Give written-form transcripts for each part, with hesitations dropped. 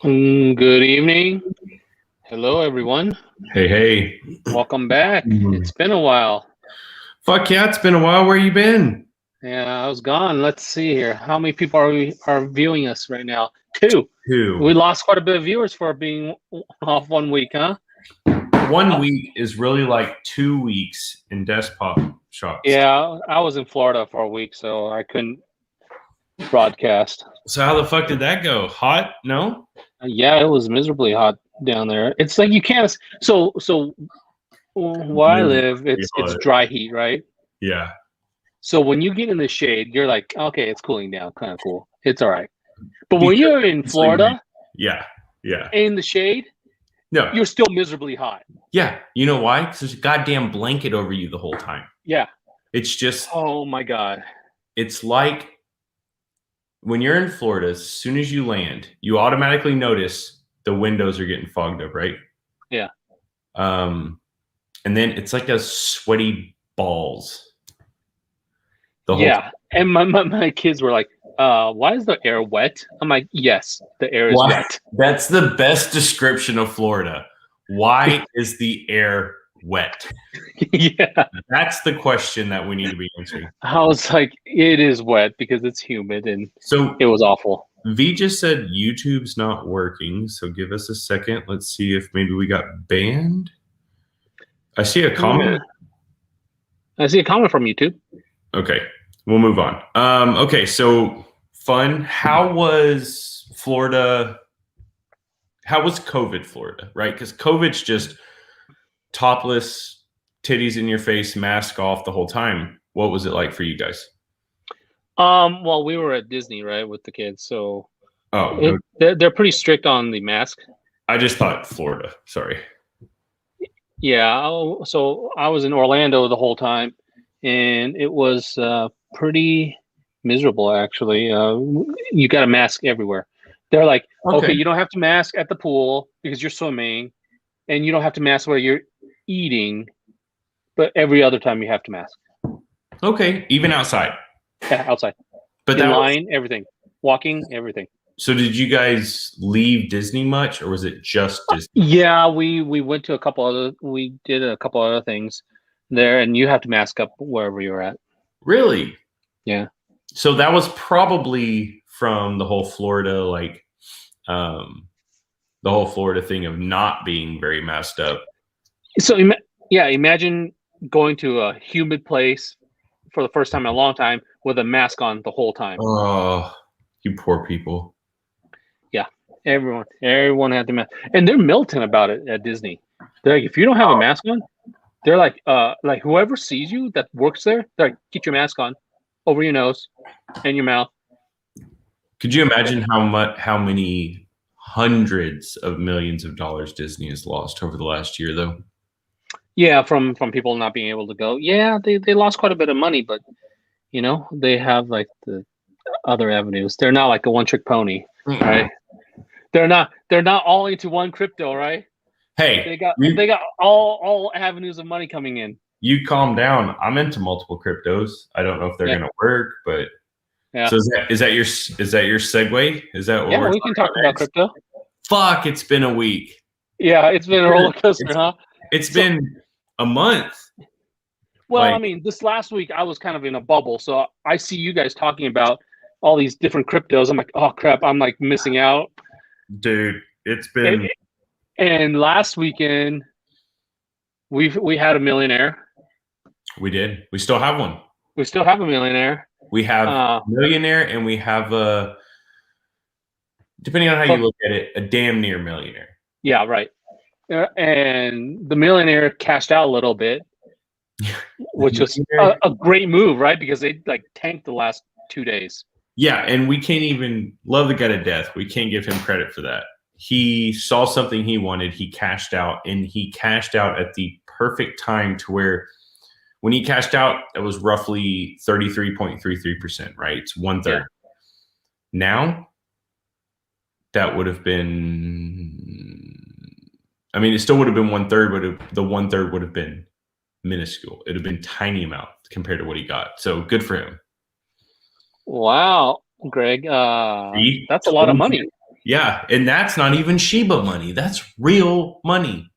Good evening. Hello, everyone. Hey. Welcome back. It's been a while. Fuck yeah, it's been a while. Where you been? Yeah, I was gone. Let's see here. How many people are viewing us right now? Two. Two. We lost quite a bit of viewers for being off 1 week, huh? 1 week is really like 2 weeks in desktop shops. Yeah, I was in Florida for a week, so I couldn't broadcast. So how the fuck did that go? Hot? No? Yeah, it was miserably hot down there. It's like you can't. So where I live, it's dry heat, right? Yeah. So when you get in the shade, you're like, okay, it's cooling down, kind of cool. It's all right. But when you're in Florida, yeah, in the shade, no, you're still miserably hot. Yeah, you know why? Because there's a goddamn blanket over you the whole time. Yeah. It's just. Oh my god. It's like when you're in Florida, as soon as you land, you automatically notice the windows are getting fogged up, right? Yeah. And then it's like a sweaty balls. And my kids were like, why is the air wet? I'm like, yes, the air is wet. That's the best description of Florida. Why is the air wet? Yeah. That's the question that we need to be answering. I was like, it is wet because it's humid, and so it was awful. V just said YouTube's not working, so give us a second. Let's see if maybe we got banned. I see a comment. I see a comment from YouTube. Okay, we'll move on. Okay, so fun. How was Florida? How was COVID Florida, right? Because COVID's just topless, titties in your face, mask off the whole time. What was it like for you guys? Well, we were at Disney, right, with the kids, so they're pretty strict on the mask. I just thought Florida. Sorry. Yeah, so I was in Orlando the whole time, and it was pretty miserable, actually. You got a mask everywhere. They're like, okay, you don't have to mask at the pool because you're swimming, and you don't have to mask where you're eating, but every other time you have to mask. Okay, even outside. Yeah, outside. But in line, everything. Walking, everything. So did you guys leave Disney much, or was it just Disney? Yeah, we went to we did a couple other things there, and you have to mask up wherever you're at. Really? Yeah. So that was probably from the whole Florida, like, the whole Florida thing of not being very masked up. So imagine going to a humid place for the first time in a long time with a mask on the whole time. Oh, you poor people. Yeah, everyone had to mask, and they're militant about it at Disney. They're like, if you don't have a mask on, they're like whoever sees you that works there, they're like, get your mask on over your nose and your mouth. Could you imagine how many hundreds of millions of dollars Disney has lost over the last year, though? Yeah, from people not being able to go. Yeah, they lost quite a bit of money, but they have like the other avenues. They're not like a one-trick pony, right? They're not all into one crypto, right? Hey, they got all avenues of money coming in. You calm down. I'm into multiple cryptos. I don't know if they're gonna work, but so is that your segue? Is that what we can talk about crypto? Fuck, it's been a week. Yeah, it's been a roller coaster, huh? It's been a month. Well, I mean, this last week I was kind of in a bubble, so I see you guys talking about all these different cryptos. I'm like, oh crap, I'm like missing out. Dude, it's been. And last weekend, we had a millionaire. We did. We still have one. We still have a millionaire. We have a millionaire, and we have a, depending on how you look at it, a damn near millionaire. Yeah, right. And the millionaire cashed out a little bit, which was a great move, right? Because they like tanked the last 2 days. Yeah, and we can't even love the guy to death. We can't give him credit for that. He saw something he wanted. He cashed out, and he cashed out at the perfect time to where when he cashed out, it was roughly 33.33%, right? It's 1/3. Yeah. Now, that would have been, I mean, it still would have been 1/3, but the 1/3 would have been minuscule. It would have been tiny amount compared to what he got. So good for him. Wow, Greg. That's a lot of money. Yeah, and that's not even Shiba money. That's real money.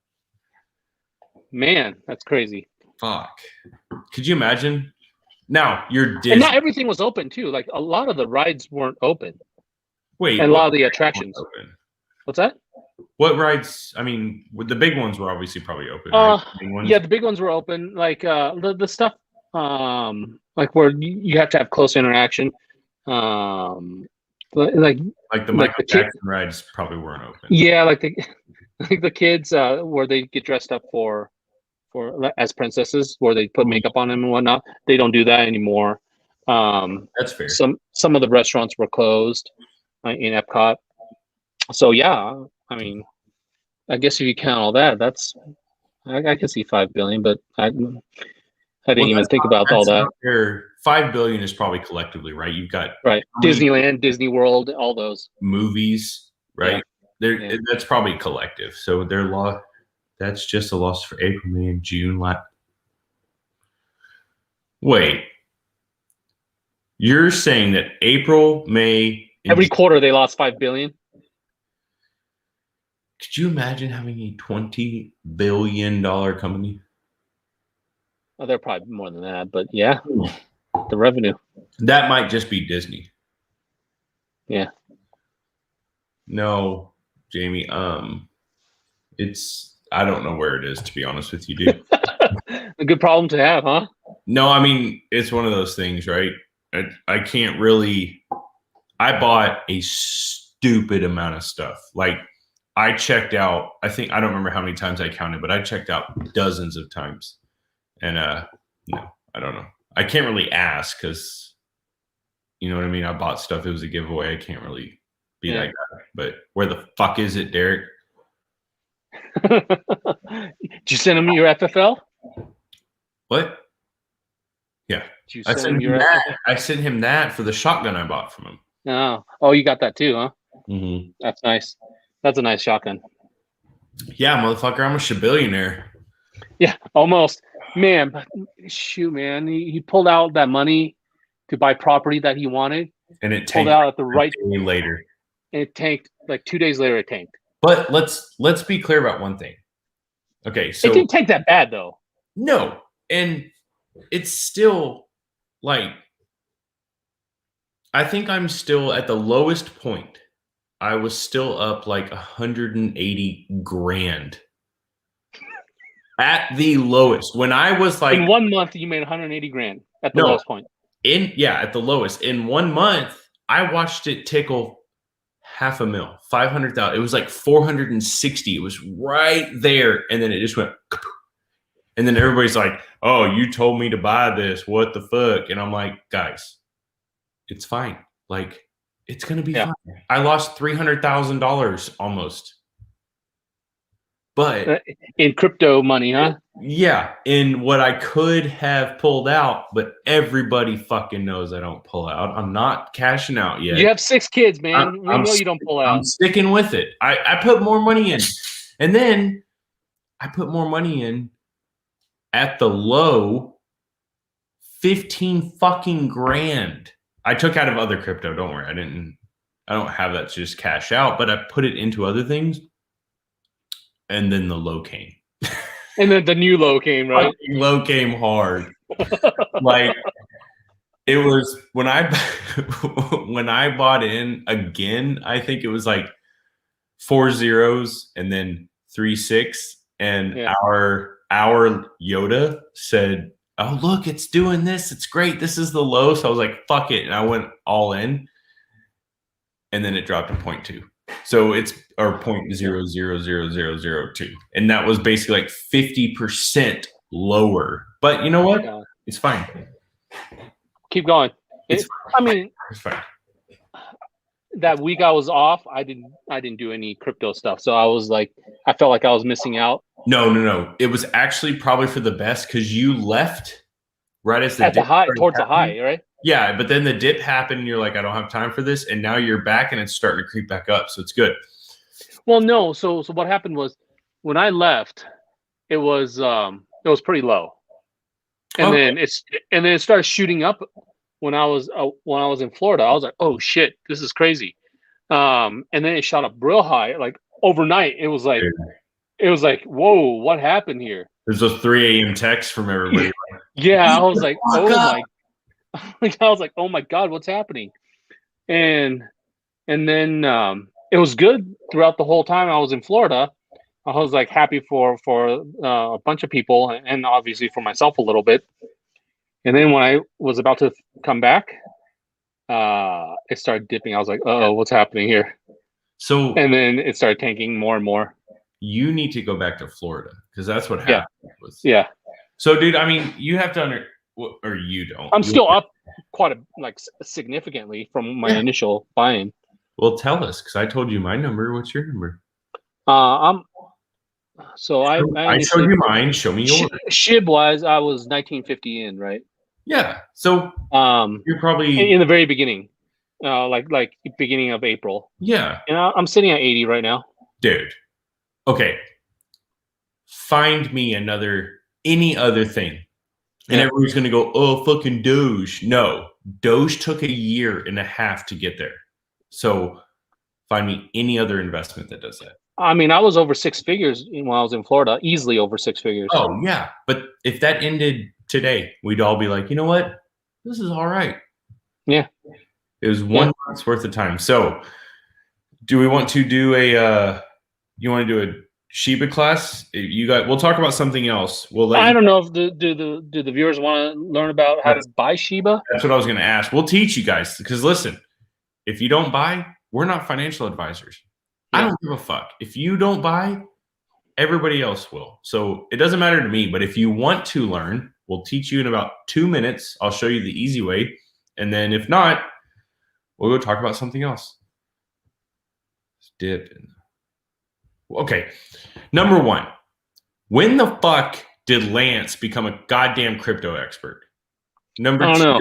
Man, that's crazy. Fuck. Could you imagine? Now you're And not Disney. everything was open too. Like a lot of the rides weren't open, Wait, and a what lot of the rides weren't attractions. open? What's that? What rides? I mean, the big ones were obviously probably open, right? The big Yeah, ones. the big ones were open. Like the stuff, like where you have to have close interaction. Um, like Like the like Michael the kid, Jackson rides probably weren't open. yeah, like the like the kids where they get dressed up for as princesses, where they put Mhm. makeup on them and whatnot. They don't do that anymore. That's fair. Some of the restaurants were closed in Epcot. So yeah, I mean, I guess if you count all that, that's I can see 5 billion, but I Well, didn't even think about all that's that. not fair. 5 billion is probably collectively, right? You've got Right, how many Disneyland, Disney World, all those. movies, Yeah, right? There, yeah. that's probably collective. So their law. That's just a loss for April, May, and June. Wait, you're saying that April, May, and Every June, quarter they lost 5 billion. could you imagine having a $20 billion company? Oh, they're probably more than that, but yeah, the revenue. That might just be Disney. Yeah, No, Jamie. It's I don't know where it is to be honest with you, dude. a good problem to have, huh? No, I mean it's one of those things, right? I can't really. I bought a stupid amount of stuff. Like I checked out. I think I don't remember how many times I counted, but I checked out dozens of times. And no, I don't know. I can't really ask because you know what I mean. I bought stuff. It was a giveaway. I can't really be Yeah. that guy. But where the fuck is it, Derek? Did you send him your FFL? What? Yeah, Did you I send sent him him your that. FFL? I sent him that for the shotgun I bought from him. Oh, you got that too, huh? Mm-hmm. That's nice. That's a nice shotgun. Yeah, motherfucker, I'm a shabillionaire. Yeah, almost. Man, but shoot, man, he pulled out that money to buy property that he wanted. And it Pulled tanked out at the right, a day later. and it tanked. Like 2 days later, it tanked. But let's be clear about one thing. Okay, It so didn't tank that bad though. no, and it's still like I think I'm still at the lowest point. I was still up like 180 grand at the lowest. When I was In like, 1 month, you made 180 grand at the no, lowest point. at the lowest. In 1 month, I watched it tickle half a mil, 500,000. It was like 460. It was right there. And then it just went, and then everybody's like, oh, you told me to buy this. What the fuck? And I'm like, guys, it's fine. Like, it's going to be Yeah. fine. I lost $300,000 almost. But In crypto money, huh? yeah, in what I could have pulled out, but everybody fucking knows I don't pull out. I'm not cashing out yet. You have 6 kids, I'm, man. We I'm, know you don't pull I'm out. sticking with it. I put more money in. And then I put more money in at the low 15 fucking grand. I took out of other crypto. Don't worry. I don't have that to just cash out, but I put it into other things. And then the low came. And then the new low came, right? Fucking low came hard. Like it was when I when I bought in again, I think it was like 4 zeros and then 3 6. And Yeah. our Yoda said, oh look, it's doing this. It's great. This is the low. So I was like, fuck it. And I went all in. And then it dropped to 0.2. So it's or 0.000002. And that was basically like 50% lower. But you know what? Yeah. It's fine. Keep going. It's I mean, It's fine. that week I was off, I didn't do any crypto stuff. So I was like, I felt like I was missing out. No. It was actually probably for the best because you left right as the At the dip high, started towards the happening. high, right? Yeah, but then the dip happened and you're like, I don't have time for this. And now you're back and it's starting to creep back up. So it's good. Well, no. So what happened was when I left, it was pretty low, and Okay. then it started shooting up when I was in Florida. I was like, oh shit, this is crazy. And then it shot up real high, like overnight. It was like, whoa, what happened here? There's those 3 a.m. texts from everybody. Yeah, I was like, Fuck oh up. my, like I was like, oh my God, what's happening? And then it was good throughout the whole time I was in Florida. I was like happy for a bunch of people and obviously for myself a little bit. And then when I was about to come back, it started dipping. I was like, oh, what's happening here? So And then it started tanking more and more. you need to go back to Florida because that's what Yeah, happened. yeah. So, dude, I mean, you have to or you don't. I'm still up quite significantly from my initial buy-in. Well, tell us because I told you my number. What's your number? I'm so I I showed initially you mine. Show me yours. SHIB wise I was 1950 in, right? Yeah. So you're probably in the very beginning, like beginning of April. Yeah. And I'm sitting at 80 right now. Dude. Okay. Find me any other thing. And everyone's going to go, oh, fucking Doge. No, Doge took 1.5 years to get there. So find me any other investment that does that. I mean, I was over 6 figures when I was in Florida, easily over 6 figures. Oh, yeah. But if that ended today, we'd all be like, you know what? This is all right. Yeah. It was 1 month's worth of time. So do we want to do you want to do a Shiba class? We'll talk about something else. I don't know if do the viewers want to learn about how to buy Shiba? That's what I was going to ask. We'll teach you guys because listen, if you don't buy, we're not financial advisors. Yeah. I don't give a fuck. If you don't buy, everybody else will. So it doesn't matter to me, but if you want to learn, we'll teach you in about 2 minutes. I'll show you the easy way. And then if not, we'll go talk about something else. Let's dip in. Okay. Number 1, when the fuck did Lance become a goddamn crypto expert? Number 2.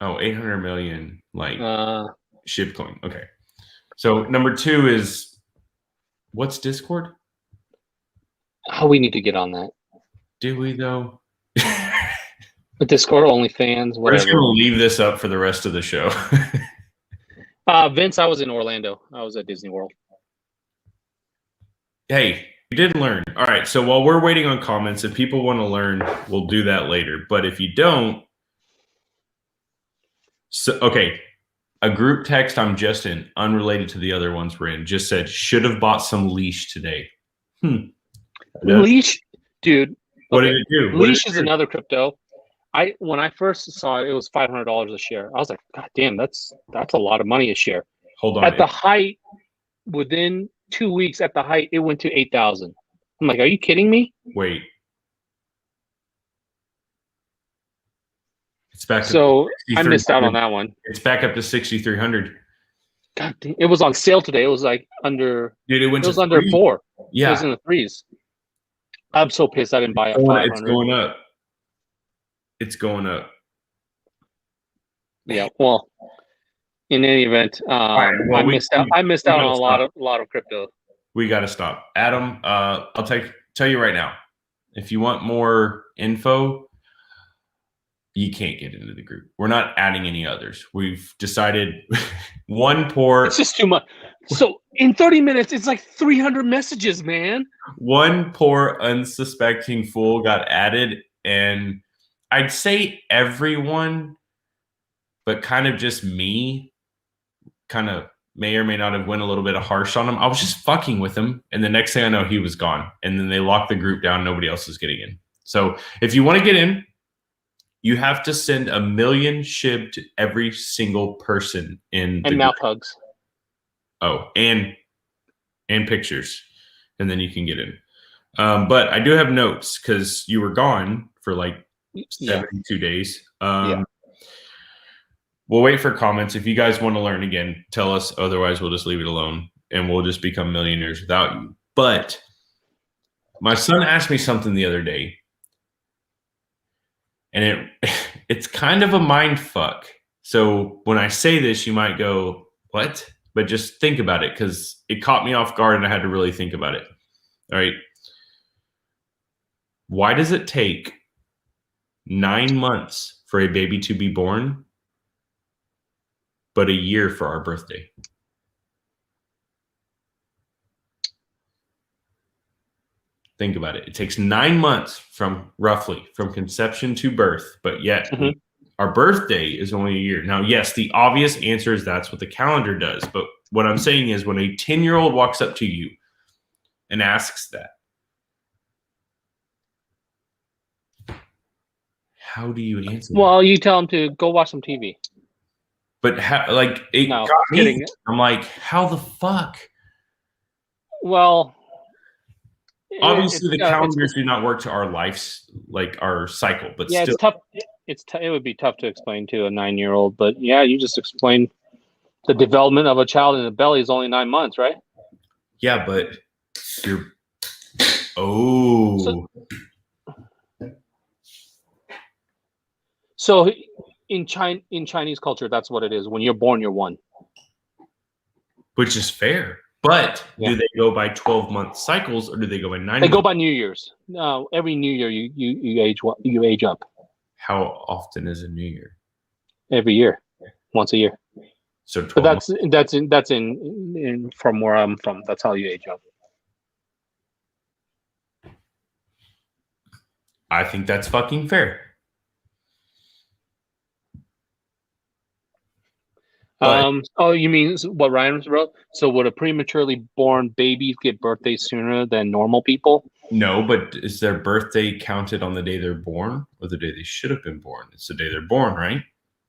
Oh, 800 million shitcoin. Okay. So number 2 is what's Discord? Oh, we need to get on that. Do we though? Discord, OnlyFans, whatever. We're just gonna leave this up for the rest of the show. Vince, I was in Orlando. I was at Disney World. Hey, you did learn. All right. So while we're waiting on comments, if people want to learn, we'll do that later. But if you don't, okay. A group text I'm just in, unrelated to the other ones we're in, just said, should have bought some leash today. Leash? Dude. What did it do? Leash is another crypto. When I first saw it, it was $500 a share. I was like, God damn, that's a lot of money a share. Hold on. At the height, within 2 weeks, at the height, it went to 8,000. I'm like, are you kidding me? Wait. It's back. So I missed out on that one. It's back up to 6,300. God damn, it was on sale today. It was like under. Dude, it was under 4. Yeah, it was in the 3s. I'm so pissed I didn't buy it. It's going up. It's going up. Yeah. Well, in any event, right, well, I missed out on a lot of crypto. We got to stop, Adam. I'll tell you right now. If you want more info, you can't get into the group. We're not adding any others. We've decided It's just too much. So in 30 minutes, it's like 300 messages, man. One poor unsuspecting fool got added, and I'd say everyone, but kind of just me, kind of may or may not have went a little bit harsh on him. I was just fucking with him, and the next thing I know, he was gone. And then they locked the group down. Nobody else is getting in. So if you want to get in, you have to send 1 million SHIB to every single person in the and mouth group. Hugs. Oh, and pictures, and then you can get in. But I do have notes because you were gone for like 72 days. We'll wait for comments. If you guys want to learn again, tell us. Otherwise, we'll just leave it alone, and we'll just become millionaires without you. But my son asked me something the other day, and it's kind of a mind fuck. So when I say this, you might go, what? But just think about it because it caught me off guard and I had to really think about it. All right. Why does it take 9 months for a baby to be born but a year for our birthday. Think about it. It takes 9 months from conception to birth, but yet our birthday is only a year. Now, yes, the obvious answer is that's what the calendar does. But what I'm saying is when a 10-year-old walks up to you and asks that, how do you answer Well, that? you tell them to go watch some TV. But it No, got me. kidding. I'm like, how the fuck? Well, Obviously, the calendars it's do not work to our lives, like our cycle, but yeah, still. it's tough. It would be tough to explain to a 9-year-old, but yeah, you just explain the development of a child in the belly is only 9 months, right? Yeah, but you're. So, Oh. so in Chinese culture, that's what it is. When you're born, you're one. Which is fair. But Yeah. do they go by 12-month cycles or do they go by 9 They go months? by New Year's. No, every New Year you age up. How often is a New Year? Every year, once a year. So 12 But months. that's in from where I'm from. That's how you age up. I think that's fucking fair. But Oh, you mean what Ryan wrote? So would a prematurely born baby get birthdays sooner than normal people? no, but is their birthday counted on the day they're born or the day they should have been born? It's the day they're born, right?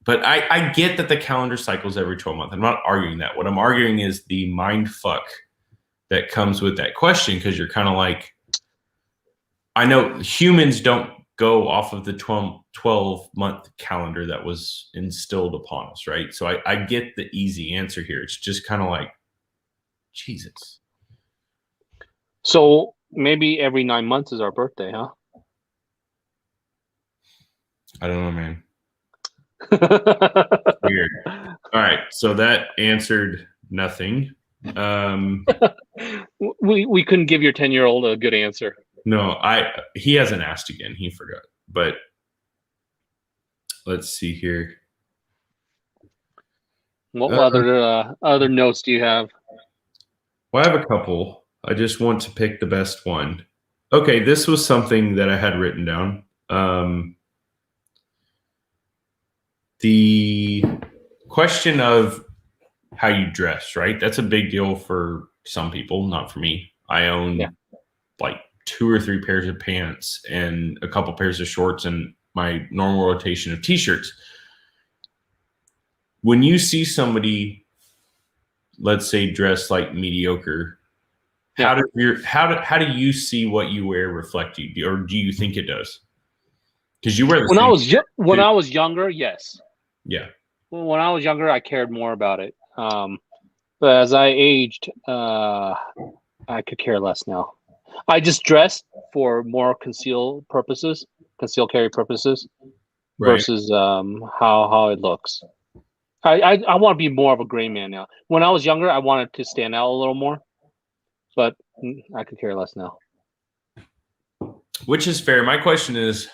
But I get that the calendar cycles every 12 months. I'm not arguing that. What I'm arguing is the mind fuck that comes with that question, because you're kind of like, I know humans don't go off of the 12-month calendar that was instilled upon us, right? So I get the easy answer here. It's just kind of like, Jesus. So maybe every 9 months is our birthday, huh? I don't know, man. Weird. All right. So that answered nothing. We couldn't give your 10-year-old a good answer. No, he hasn't asked again. He forgot. But let's see here. What other notes do you have? Well, I have a couple. I just want to pick the best one. Okay, this was something that I had written down. The question of how you dress, right? That's a big deal for some people, not for me. I own like 2 or 3 pairs of pants and a couple pairs of shorts and my normal rotation of t-shirts. When you see somebody, let's say, dressed like mediocre, how do you see what you wear reflect you, or do you think it does? Because you wear the same. When I was younger, yes. Yeah. When I was younger, I cared more about it. But as I aged, I could care less now. I just dress for more conceal carry purposes, Right. versus how it looks. I want to be more of a gray man now. When I was younger, I wanted to stand out a little more, but I could care less now. Which is fair. My question is,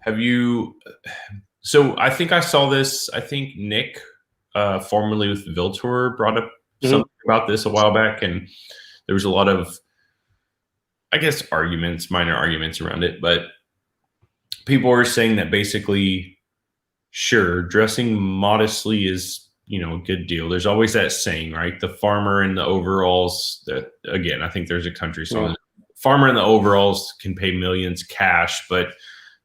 have you? So I think I saw this. I think Nick, formerly with Viltor, brought up something about this a while back, and there was a lot of, I guess, minor arguments around it. But people were saying that basically, sure, dressing modestly is, a good deal. There's always that saying, right? The farmer in the overalls. That, again, I think there's a country song. Yeah. Farmer in the overalls can pay millions cash, but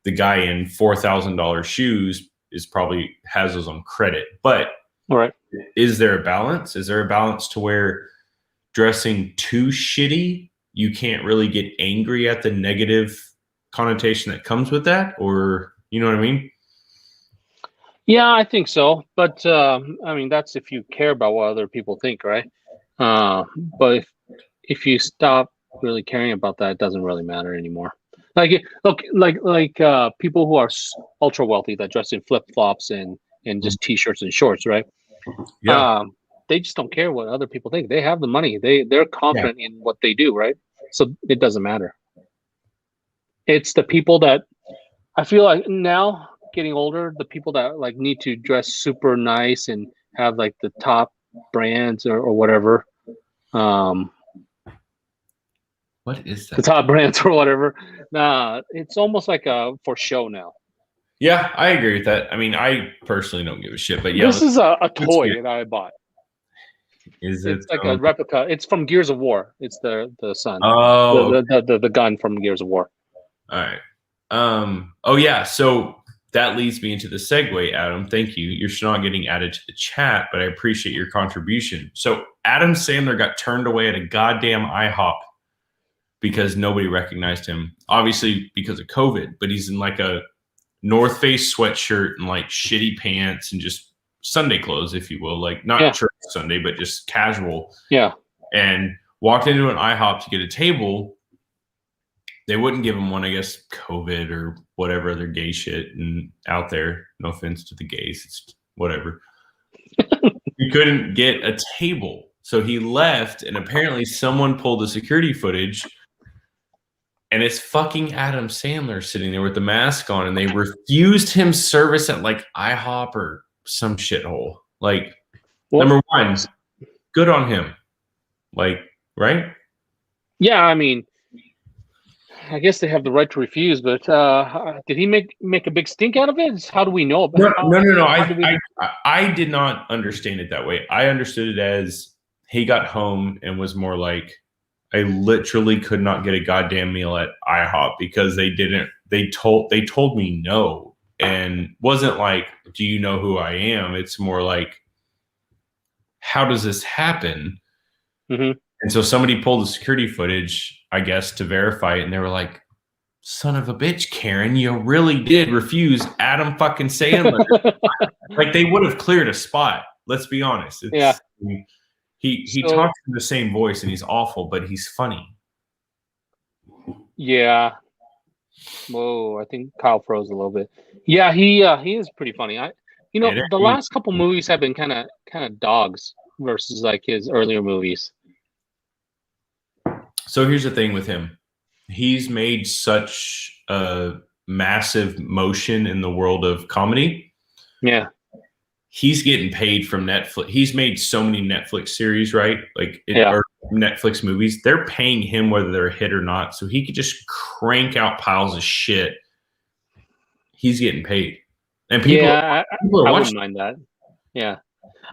the guy in $4,000 shoes probably has those on credit. But is there a balance? Is there a balance to where dressing too shitty, you can't really get angry at the negative connotation that comes with that? Or, you know what I mean? Yeah, I think so. But I mean, that's if you care about what other people think, right? But if you stop really caring about that, it doesn't really matter anymore. Like people who are ultra wealthy that dress in flip flops and just t-shirts and shorts, right? Yeah. They just don't care what other people think. They have the money. They're confident in what they do, right? So it doesn't matter. It's the people that I feel like now, getting older, the people that like need to dress super nice and have like the top brands or whatever. Um, What is the that? top brands or whatever. Nah, it's almost like a for show now. Yeah, I agree with that. I mean, I personally don't give a shit, but yeah, This is a let's hear toy that I bought. it. Is it? It's like a replica. It's from Gears of War. It's the son, Oh, okay. the gun from Gears of War. All right. Oh yeah. So that leads me into the segue, Adam. Thank you. You're still not getting added to the chat, but I appreciate your contribution. So Adam Sandler got turned away at a goddamn IHOP because nobody recognized him. Obviously because of COVID, but he's in like a North Face sweatshirt and like shitty pants and just Sunday clothes, if you will, like not church Sunday, but just casual. Yeah. And walked into an IHOP to get a table. They wouldn't give him one, I guess, COVID or whatever other gay shit and out there. No offense to the gays, it's whatever. He couldn't get a table, so he left. And apparently, someone pulled the security footage, and it's fucking Adam Sandler sitting there with the mask on, and they refused him service at like IHOP or some shithole. Like, number one, good on him. Like, right? Yeah, I mean, I guess they have the right to refuse, but did he make a big stink out of it? How do we know about No. I did not understand it that way. I understood it as he got home and was more like, I literally could not get a goddamn meal at IHOP because they told me no, and wasn't like, do you know who I am? It's more like, how does this happen? Mm-hmm. And so somebody pulled the security footage, I guess, to verify it, and they were like, son of a bitch, Karen, you really did refuse Adam fucking Sandler. Like, they would have cleared a spot. Let's be honest. He talks in the same voice, and he's awful, but he's funny. Yeah. Whoa, I think Kyle froze a little bit. Yeah, he is pretty funny. The last couple movies have been kind of dogs versus like his earlier movies. So here's the thing with him. He's made such a massive motion in the world of comedy. Yeah. He's getting paid from Netflix. He's made so many Netflix series, right? Or Netflix movies. They're paying him whether they're a hit or not. So he could just crank out piles of shit. He's getting paid. And people I wouldn't mind that. Yeah.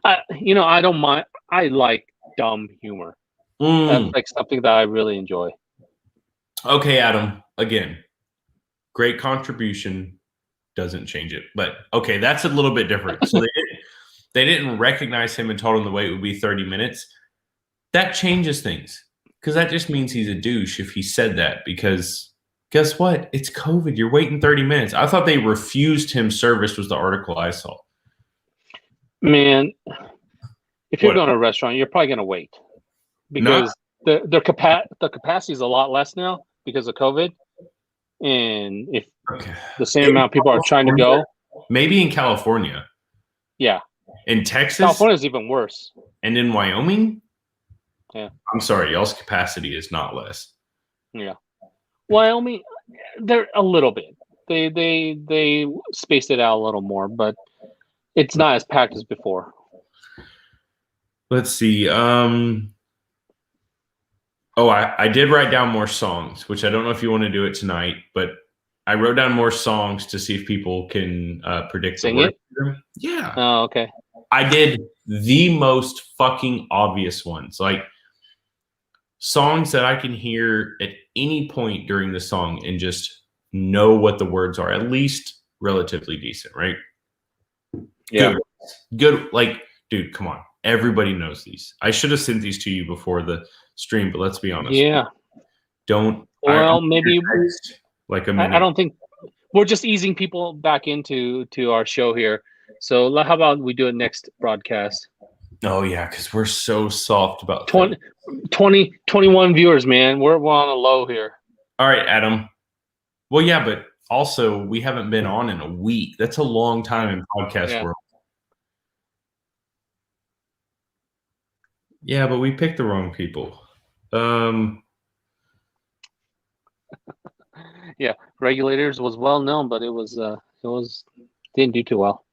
I don't mind. I like dumb humor. That's like something that I really enjoy. Okay, Adam. Again, great contribution. Doesn't change it. But okay, that's a little bit different. So they didn't recognize him and told him the wait would be 30 minutes. That changes things. Because that just means he's a douche if he said that. Because guess what? It's COVID. You're waiting 30 minutes. I thought they refused him service was the article I saw. Man, if you're going to a restaurant, you're probably going to wait. Because the capacity is a lot less now because of COVID. And if the same amount of people are trying to go. Maybe in California. Yeah. In Texas? California is even worse. And in Wyoming? Yeah. I'm sorry, y'all's capacity is not less. Yeah. Wyoming, they're a little bit. They spaced it out a little more, but it's not as packed as before. Let's see. I did write down more songs, which I don't know if you want to do it tonight, but I wrote down more songs to see if people can predict Sing the word. it? Yeah. Oh, okay. I did the most fucking obvious ones, like songs that I can hear at any point during the song and just know what the words are, at least relatively decent, right? Yeah. Good. Like, dude, come on. Everybody knows these. I should have sent these to you before the stream, but let's be honest. Yeah. Maybe like a minute. I don't think we're just easing people back into our show here. So how about we do it next broadcast? Oh yeah, because we're so soft about 21 viewers, man. We're on a low here. All right, Adam. Well, yeah, but also we haven't been on in a week. That's a long time in podcast world. Yeah, but we picked the wrong people. Yeah, Regulators was well known, but it didn't do too well.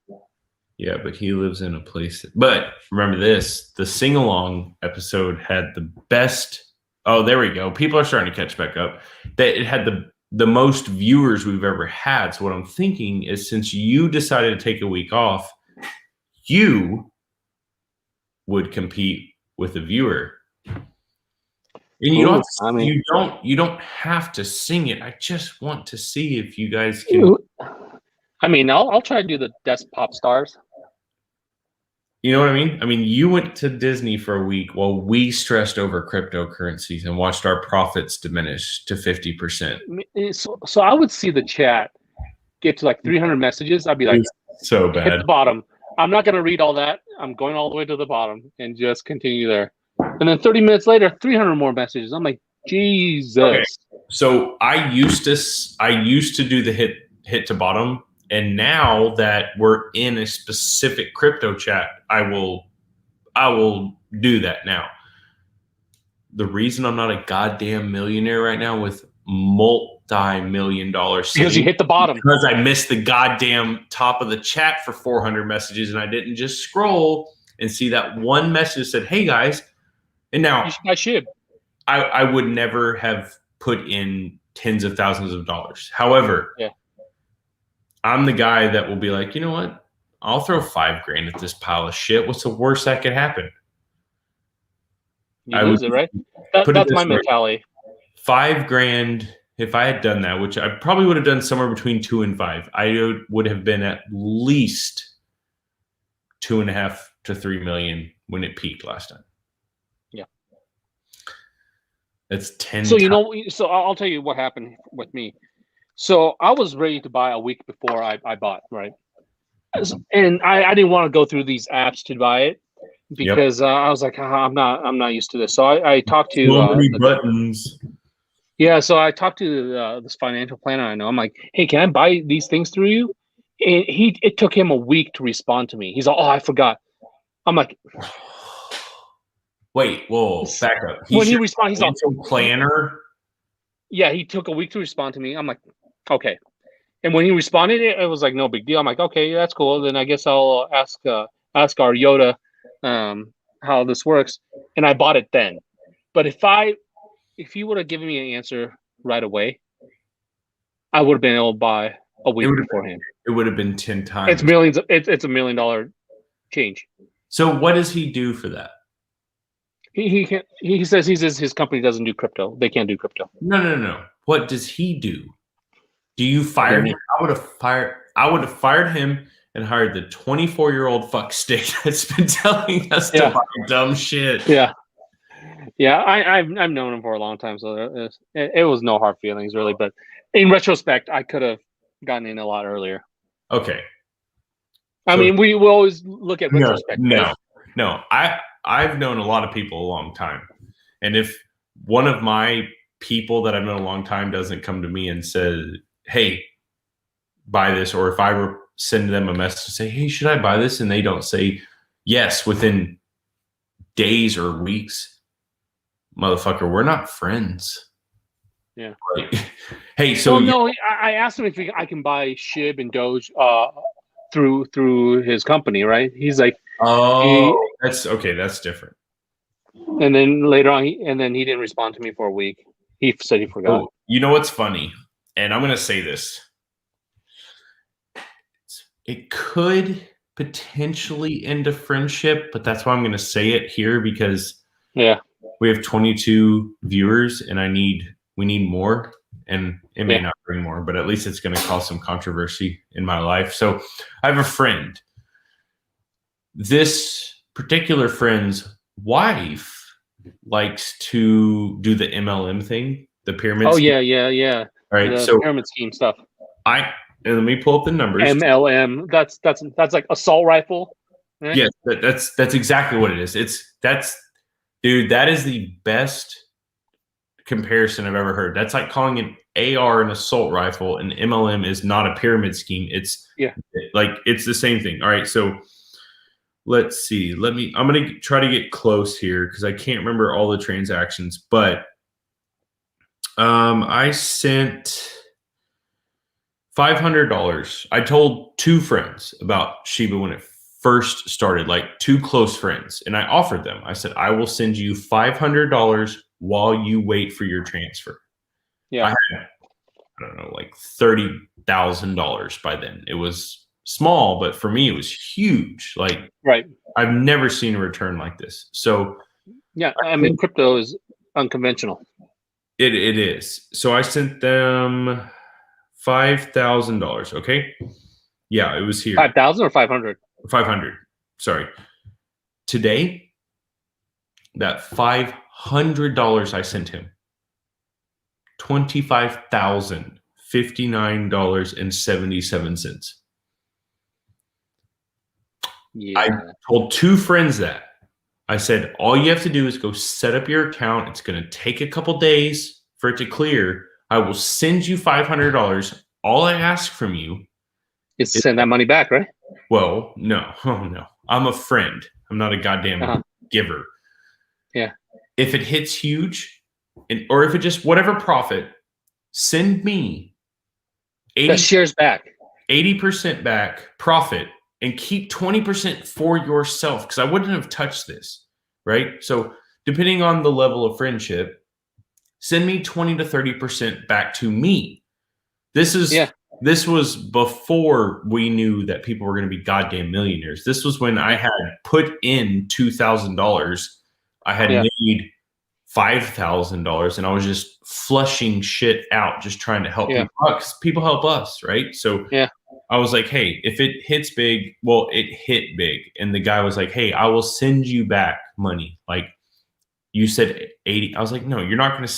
Yeah, but he lives in a place. But remember this: the sing along episode had the best. Oh, there we go. People are starting to catch back up. That it had the most viewers we've ever had. So what I'm thinking is, since you decided to take a week off, you would compete with a viewer. And you Ooh, don't I mean, you don't have to sing it. I just want to see if you guys can. I'll try to do the Desk Pop Stars. You know what I mean? I mean, you went to Disney for a week while we stressed over cryptocurrencies and watched our profits diminish to 50%. So I would see the chat get to like 300 messages. I'd be like, It's so hit bad. the bottom. I'm not going to read all that. I'm going all the way to the bottom and just continue there. And then 30 minutes later, 300 more messages. I'm like, Jesus. Okay. So I used to do the hit to bottom, and now that we're in a specific crypto chat, I will do that now. The reason I'm not a goddamn millionaire right now with multi-million-dollar Because you hit the bottom. because I missed the goddamn top of the chat for 400 messages, and I didn't just scroll and see that one message that said, "Hey guys," and now I should. I would never have put in tens of thousands of dollars. However, Yeah. I'm the guy that will be like, you know what? I'll throw $5,000 at this pile of shit. What's the worst that could happen? You lose it, right? That's my mentality. $5,000. If I had done that, which I probably would have done somewhere between 2 and 5, I would have been at least 2.5 to 3 million when it peaked last time. Yeah. That's 10. So, so I'll tell you what happened with me. So I was ready to buy a week before I bought, right? And I didn't want to go through these apps to buy it because I was like, I'm not used to this. So I talked to so many buttons. Yeah, so I talked to this financial planner I know. I'm like, hey, can I buy these things through you? And it took him a week to respond to me. He's like, oh, I forgot. I'm like, wait, whoa, back up. When he responds, he's like, planner. Yeah, he took a week to respond to me. I'm like, okay. And when he responded, it was like no big deal. I'm like, okay, that's cool. Then I guess I'll ask our Yoda how this works. And I bought it then. But if he would have given me an answer right away, I would have been able to buy a week beforehand. It would have been 10 times. It's millions. It's $1 million change. So what does he do for that? He can't. He says his company doesn't do crypto. They can't do crypto. No. What does he do? Do you fire him? I would have fired him and hired the 24-year-old fuckstick that's been telling us to buy dumb shit. Yeah. I've known him for a long time, so it was no hard feelings really. But in retrospect, I could have gotten in a lot earlier. Okay. I mean, we will always look at retrospect. No. I've known a lot of people a long time, and if one of my people that I've known a long time doesn't come to me and say, "Hey, buy this," or if I were send them a message to say, "Hey, should I buy this?" and they don't say yes within days or weeks, motherfucker, we're not friends. Yeah. Like, hey, so I asked him if I can buy SHIB and Doge through his company, right? He's like, that's okay. That's different. And then later on, he didn't respond to me for a week. He said he forgot. Oh, you know what's funny? And I'm going to say this. It could potentially end a friendship, but that's why I'm going to say it here because we have 22 viewers and we need more, and it may not bring more, but at least it's going to cause some controversy in my life. So I have a friend. This particular friend's wife likes to do the MLM thing, the pyramid scheme. Yeah. All right, so pyramid scheme stuff. Let me pull up the numbers. MLM. That's like assault rifle. Right? Yes, that's exactly what it is. Dude, that is the best comparison I've ever heard. That's like calling an AR an assault rifle, and MLM is not a pyramid scheme. It's it's the same thing. All right, so let's see. I'm going to try to get close here because I can't remember all the transactions, but I sent $500. I told two friends about Shiba when it first started, like 2 close friends, and I offered them. I said, I will send you $500 while you wait for your transfer. Yeah. I had, I don't know, like $30,000 by then. It was small, but for me, it was huge. Like, Right. I've never seen a return like this. So, Yeah. I mean, crypto is unconventional. it is. So I sent them $5,000. Okay. Yeah, it was here. 5,000 or 500? 500. Sorry. Today, that $500 I sent him, $25,059.77. Yeah. I told 2 friends that. I said, all you have to do is go set up your account. It's going to take a couple days for it to clear. I will send you $500. All I ask from you is send that money back, right? Well, no. Oh, no. I'm a friend. I'm not a goddamn giver. Yeah. If it hits huge, or if it just whatever profit, send me the shares back. 80% back profit and keep 20% for yourself, because I wouldn't have touched this, right? So depending on the level of friendship, send me 20 to 30% back to me. This was before we knew that people were going to be goddamn millionaires. This was when I had put in $2,000. I had made $5,000, and I was just flushing shit out, just trying to help people out, because people help us, right? So I was like, hey, if it hits big, well, it hit big. And the guy was like, hey, I will send you back money. Like, you said 80. I was like, no, you're not going to.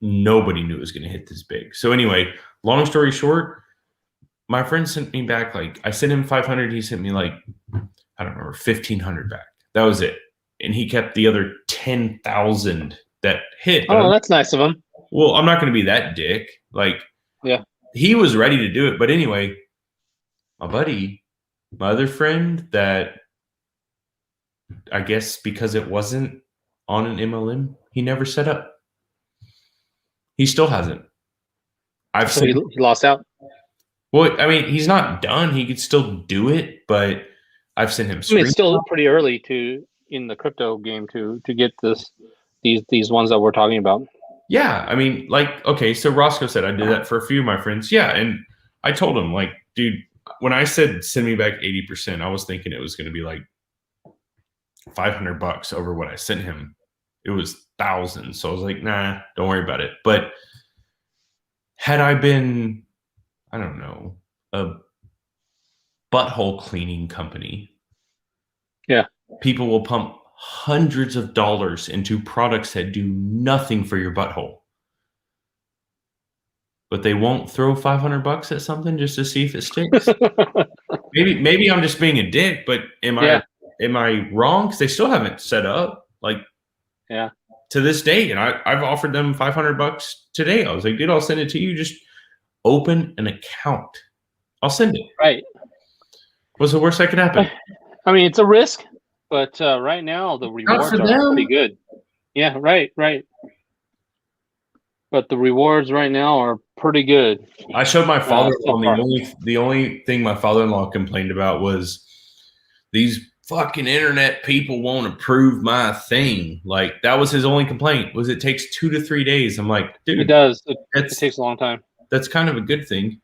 Nobody knew it was going to hit this big. So anyway, long story short, my friend sent me back, like, I sent him 500. He sent me, like, I don't remember, 1,500 back. That was it. And he kept the other 10,000 that hit. Oh, that's nice of him. Well, I'm not going to be that dick. Like, he was ready to do it. But anyway, my buddy, my other friend, that I guess because it wasn't on an MLM, he never set up. He still hasn't. So he lost out? Well, I mean, he's not done. He could still do it, but I've sent him. I mean, it's still pretty early in the crypto game to get these ones that we're talking about. Yeah, I mean, like, okay, so Roscoe said I did that for a few of my friends. Yeah, and I told him, like, dude, when I said send me back 80%, I was thinking it was going to be like $500 over what I sent him. It was thousands, so I was like, nah, don't worry about it. But had I been, I don't know, a butthole cleaning company, people will pump hundreds of dollars into products that do nothing for your butthole, but they won't throw $500 at something just to see if it sticks. maybe I'm just being a dick, but am I wrong? Because they still haven't set up, like, to this day, and I've offered them $500 today. I was like, dude, I'll send it to you. Just open an account. I'll send it. Right. What's the worst that could happen? I mean, it's a risk, but right now the rewards are pretty good. Yeah, right. But the rewards right now are pretty good. I showed my father-in-law. The only thing my father-in-law complained about was these fucking internet people won't approve my thing. Like, that was his only complaint, was it takes 2 to 3 days. I'm like, dude, it does. It takes a long time. That's kind of a good thing.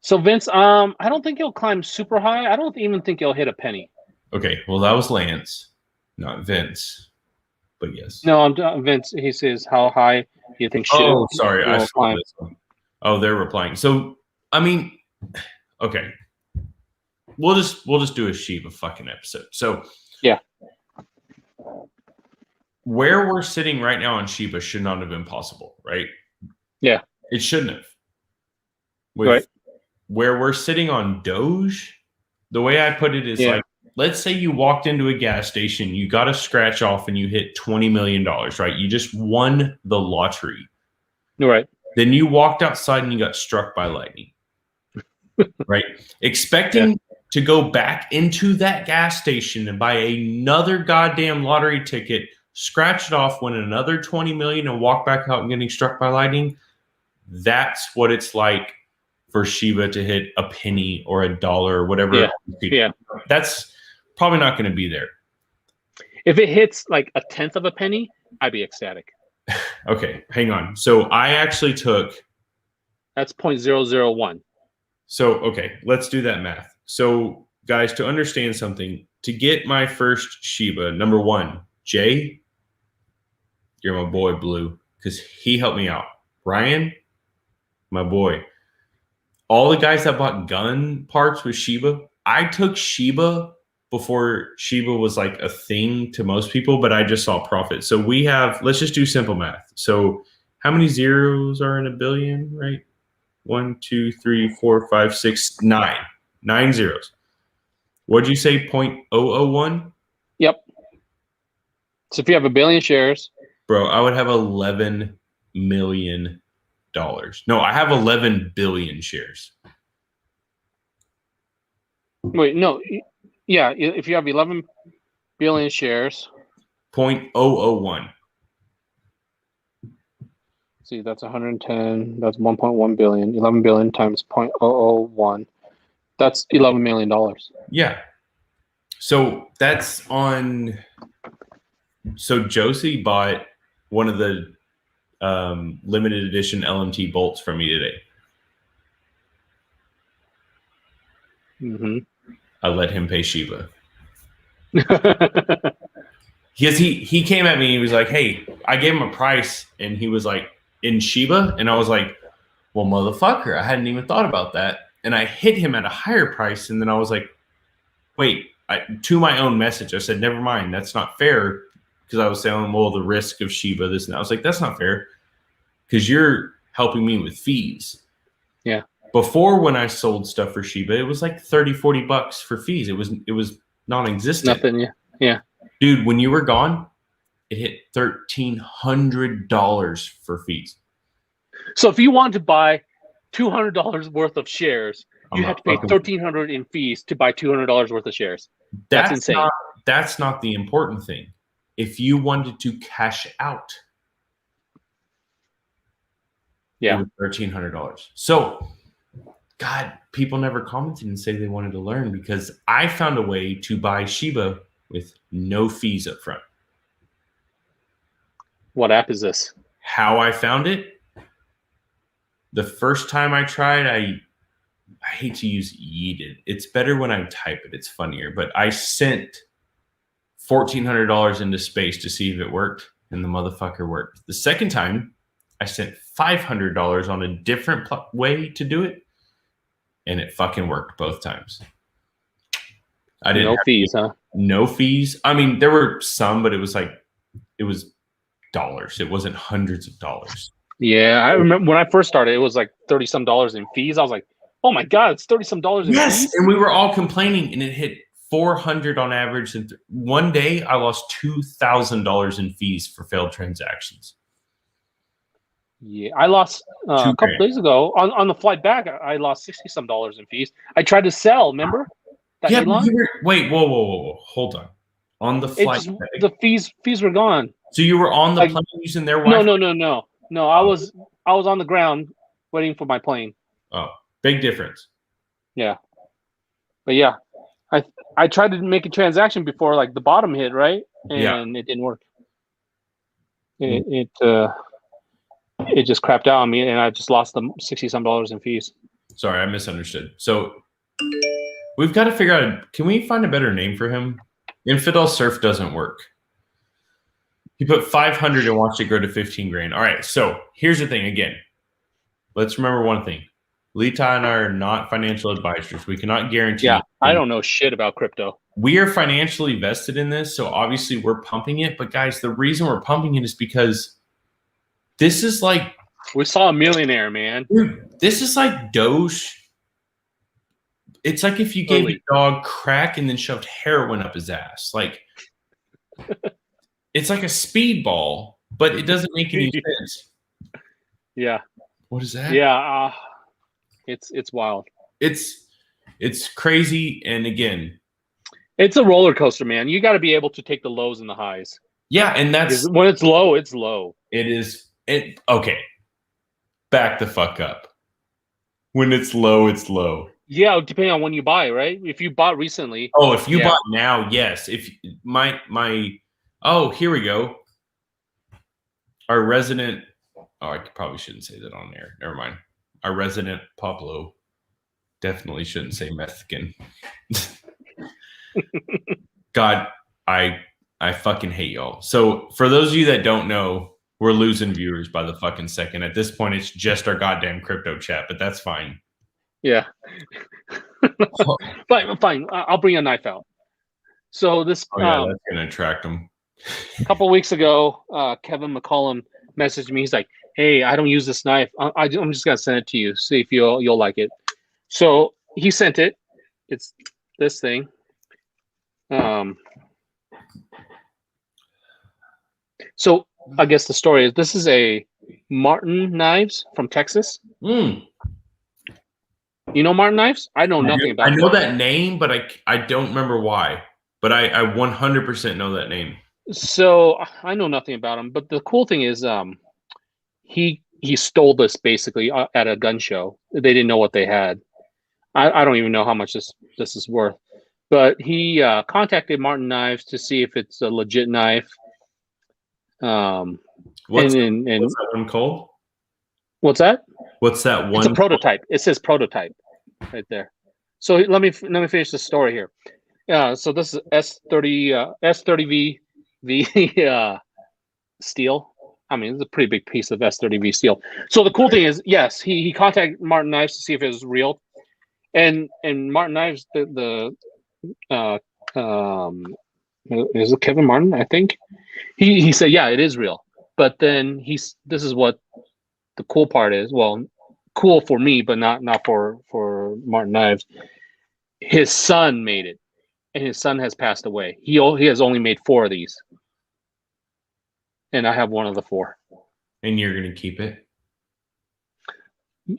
So Vince, I don't think he'll climb super high. I don't even think he'll hit a penny. Okay, well, that was Lance, not Vince. But yes. No, I'm Vince. He says, how high do you think? Oh, sorry, I saw this one. Oh, they're replying. So, I mean, okay, we'll just do a Shiba fucking episode. So yeah, where we're sitting right now on Shiba should not have been possible, right? Yeah, it shouldn't have. Right. Where we're sitting on Doge, the way I put it is like, let's say you walked into a gas station, you got a scratch off, and you hit $20 million, right? You just won the lottery. Right. Then you walked outside and you got struck by lightning. Right? Expecting to go back into that gas station and buy another goddamn lottery ticket, scratch it off, win another 20 million, and walk back out and getting struck by lightning. That's what it's like for Shiba to hit a penny or $1 or whatever. Yeah. Yeah. That's probably not going to be there. If it hits like a tenth of a penny, I'd be ecstatic. Okay, hang on. So I actually took. That's 0.001. So, okay, let's do that math. So, guys, to understand something, to get my first Shiba, number one, Jay, you're my boy, Blue, because he helped me out. Ryan, my boy. All the guys that bought gun parts with Shiba, I took Shiba before Shiba was like a thing to most people, but I just saw profit. So we have, let's just do simple math. So how many zeros are in a billion, right? 1, 2, 3, 4, 5, 6, 9. 9 zeros. What'd you say? 0.001? Yep. So if you have 1 billion shares, bro, I would have $11 million. No, I have 11 billion shares. Wait, no. Yeah, if you have 11 billion shares. 0.001. See, that's 110. That's 1.1 billion. 11 billion times 0.001. That's $11 million. Yeah. So that's on. So Josie bought one of the limited edition LMT bolts from me today. Mm-hmm. I let him pay Shiba. Because he came at me and he was like, hey, I gave him a price and he was like, in Shiba? And I was like, well, motherfucker, I hadn't even thought about that. And I hit him at a higher price. And then I was like, wait, to my own message, I said, never mind, that's not fair. Because I was saying, well, the risk of Shiba, this and that. I was like, that's not fair. Because you're helping me with fees. Yeah. Before, when I sold stuff for Shiba, it was like $30-$40 for fees. It was non-existent. Nothing. Yeah. Dude, when you were gone, it hit $1,300 for fees. So if you want to buy $200 worth of shares, you have to pay $1,300 in fees to buy $200 worth of shares. That's insane. That's not the important thing. If you wanted to cash out, it was $1,300. So, God, people never commented and say they wanted to learn because I found a way to buy Shiba with no fees up front. What app is this? How I found it? The first time I tried, I hate to use yeeted. It's better when I type it. It's funnier. But I sent $1,400 into space to see if it worked, and the motherfucker worked. The second time, I sent $500 on a different way to do it, and it fucking worked both times. I didn't no fees, huh? No fees. I mean, there were some, but it was dollars. It wasn't hundreds of dollars. Yeah, I remember when I first started, it was like $30-some in fees. I was like, oh my God, it's $30-some in fees. Yes, and we were all complaining, and it hit $400 on average. And one day, I lost $2,000 in fees for failed transactions. Yeah, I lost a couple days ago on the flight back. I lost $60-some in fees. I tried to sell. Remember? Yeah, wait, whoa, hold on. On the flight, the fees were gone. So you were on the plane using their Wi-Fi? No. I was on the ground waiting for my plane. Oh, big difference. Yeah, but yeah, I tried to make a transaction before like the bottom hit, right? And it didn't work. It just crapped out on me, and I just lost the $60-some in fees. Sorry, I misunderstood. So we've got to figure out. Can we find a better name for him? Infidel Surf doesn't work. He put 500 and wants to grow to 15 grand. All right. So here's the thing. Again, let's remember one thing. Lita and I are not financial advisors. We cannot guarantee. Yeah, I don't know shit about crypto. We are financially vested in this, so obviously we're pumping it. But guys, the reason we're pumping it is because this is like we saw a millionaire, man. Dude, this is like Doge. It's like if you gave a dog crack and then shoved heroin up his ass. Like it's like a speedball, but it doesn't make any sense. Yeah. What is that? Yeah, it's wild. It's crazy, and again, it's a roller coaster, man. You got to be able to take the lows and the highs. Yeah, and that's when it's low, it's low. It is. Okay. Back the fuck up. When it's low, it's low. Yeah, depending on when you buy, right? If you bought recently, Oh, if you yeah. bought now, yes. If my oh, here we go. Our resident. Oh, I probably shouldn't say that on air. Never mind. Our resident Pablo definitely shouldn't say Mexican. God, I fucking hate y'all. So for those of you that don't know, we're losing viewers by the fucking second. At this point, it's just our goddamn crypto chat, but that's fine. Yeah. Fine. I'll bring a knife out. So this Oh yeah, that's gonna attract them. a couple of weeks ago, Kevin McCollum messaged me. He's like, "Hey, I don't use this knife. I'm just gonna send it to you. See if you'll like it." So he sent it. It's this thing. So I guess the story is this is a Martin knives from Texas. Mm. You know Martin knives? I know nothing about I know them. that name, but I don't remember why. But I 100% know that name. So I know nothing about him. But the cool thing is, he stole this basically at a gun show. They didn't know what they had. I don't even know how much this is worth. But he contacted Martin Knives to see if it's a legit knife. What's that one called? What's that? What's that one? It's a prototype. It says prototype right there. So let me finish the story here. So this is S30V steel. I mean, it's a pretty big piece of S30V steel. So the cool thing is, yes, he contacted Martin Knives to see if it was real, and Martin Knives is it Kevin Martin? I think he said, yeah, it is real. But then this is what the cool part is. Well, cool for me, but not for Martin Knives. His son made it, and his son has passed away. He has only made 4 of these, and I have one of the 4. And you're gonna keep it?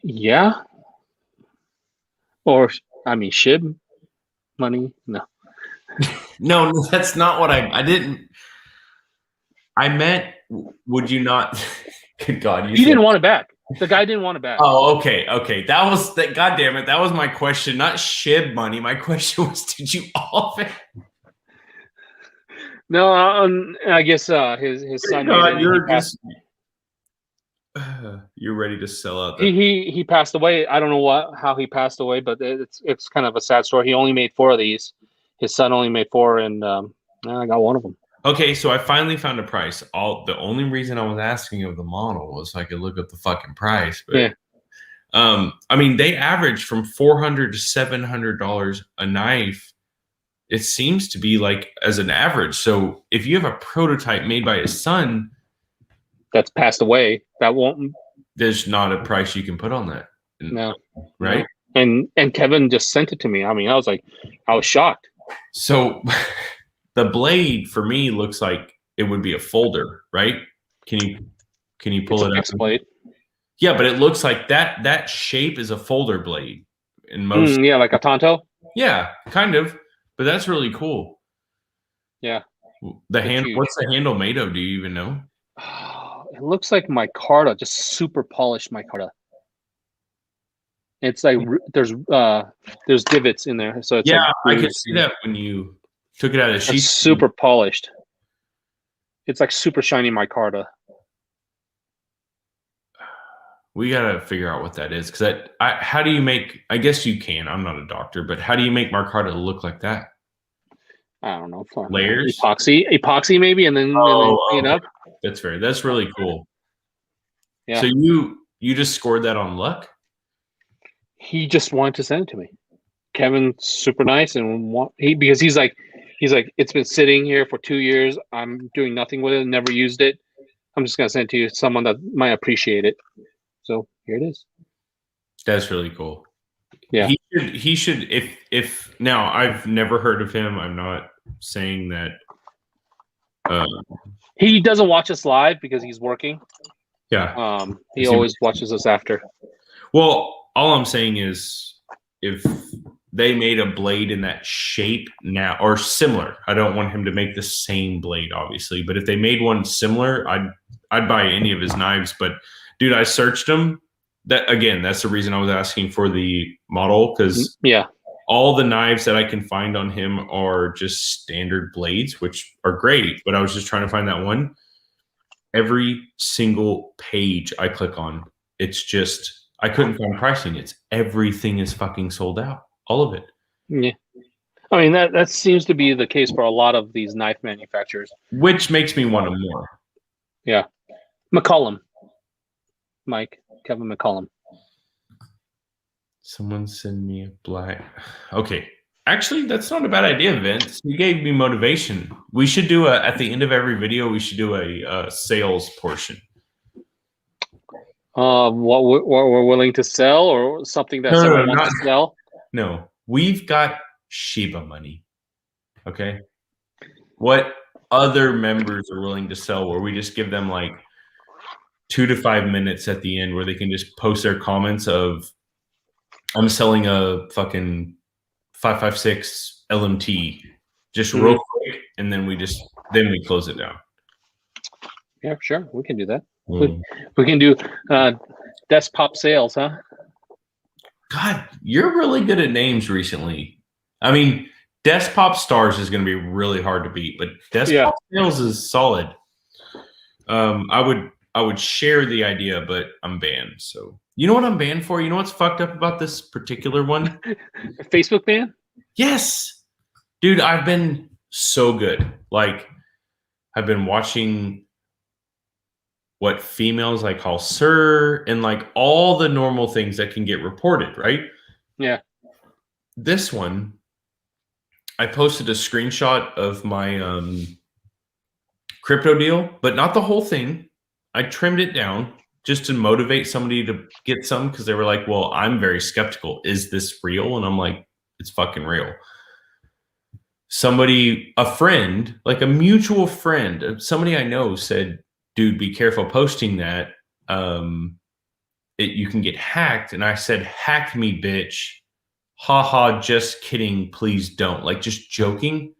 Yeah. Or I mean, shib money? No. No, that's not what I didn't. I meant, would you not? Good God, you didn't want it back. The guy didn't want it back. Oh, okay. That was that. God damn it, that was my question. Not shib money. My question was, did you offer? No, I guess his son. God, you're just. You're ready to sell out. He passed away. I don't know how he passed away, but it's kind of a sad story. He only made 4 of these. His son only made 4, and I got one of them. Okay, so I finally found a price. The only reason I was asking of the model was so I could look up the fucking price. But yeah. I mean, they average from $400 to $700 a knife. It seems to be like as an average. So if you have a prototype made by his son that's passed away, that won't. There's not a price you can put on that. No, right? No. And Kevin just sent it to me. I mean, I was shocked. So. The blade for me looks like it would be a folder, right? Can you pull it up? Blade. Yeah, but it looks like that shape is a folder blade in most. Yeah, like a Tonto. Yeah, kind of. But that's really cool. Yeah. What's the handle made of? Do you even know? It looks like micarta, just super polished micarta. It's like there's divots in there, so it's I could see that when you took it out of the sheet. It's super polished. It's like super shiny micarta. We gotta figure out what that is, because how do you make? I guess you can. I'm not a doctor, but how do you make micarta look like that? I don't know. Layers, epoxy maybe, and then clean it up. That's really cool. Yeah. So you just scored that on luck? He just wanted to send it to me. Kevin's super nice, and because he's like, it's been sitting here for 2 years. I'm doing nothing with it. Never used it. I'm just gonna send it to you, someone that might appreciate it. So here it is. That's really cool. Yeah. He should if now I've never heard of him. I'm not saying that. He doesn't watch us live because he's working. Yeah. He always watches us after. Well, all I'm saying is if they made a blade in that shape now or similar, I don't want him to make the same blade, obviously, but if they made one similar, I'd buy any of his knives. But dude, I searched them that's the reason I was asking for the model, because Yeah. all the knives that I can find on him are just standard blades, which are great. But I was just trying to find that one. Every single page I click on, it's just I couldn't find pricing. It's everything is fucking sold out. All of it. Yeah. I mean, that seems to be the case for a lot of these knife manufacturers. Which makes me want them more. Yeah. McCollum. Kevin McCollum. Someone send me a black. Okay. Actually, that's not a bad idea, Vince. You gave me motivation. We should do at the end of every video, we should do a sales portion. What we're willing to sell, or something that someone wants to sell? No, we've got Shiba money. Okay. What other members are willing to sell, where we just give them like 2 to 5 minutes at the end where they can just post their comments of, I'm selling a fucking 5.56 LMT, just real quick, and then we close it down. Yeah, sure, we can do that. We can do desktop sales, huh? God, you're really good at names recently. I mean, Desktop Stars is going to be really hard to beat, but Desktop Sales is solid. I would share the idea, but I'm banned. So you know what I'm banned for? You know what's fucked up about this particular one? Facebook ban? Yes, dude. I've been so good. Like, I've been watching what females I call sir, and like all the normal things that can get reported, right? Yeah. This one, I posted a screenshot of my crypto deal, but not the whole thing. I trimmed it down just to motivate somebody to get some, because they were like, well, I'm very skeptical. Is this real? And I'm like, it's fucking real. Somebody, a friend, like a mutual friend, somebody I know said, dude, be careful posting that. You can get hacked. And I said, hack me, bitch. Haha, just kidding. Please don't. Like, just joking.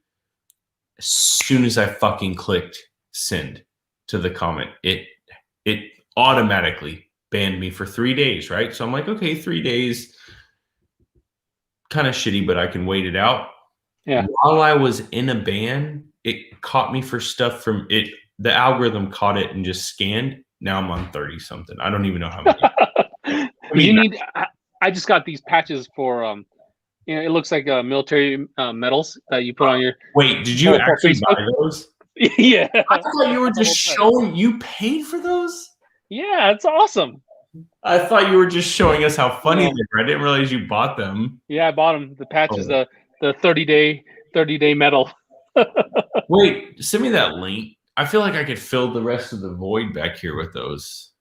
As soon as I fucking clicked send to the comment, it automatically banned me for 3 days, right? So I'm like, okay, 3 days, kind of shitty, but I can wait it out. Yeah. While I was in a ban, it caught me for stuff from it. The algorithm caught it and just scanned. Now I'm on 30 something. I don't even know how many. I just got these patches for it looks like military medals that you put on your. Wait, did you actually buy those? Yeah. I thought you were just showing. You paid for those? Yeah, it's awesome. I thought you were just showing us how funny they were. I didn't realize you bought them. Yeah, I bought them. The patch is the 30-day medal. Wait, send me that link. I feel like I could fill the rest of the void back here with those.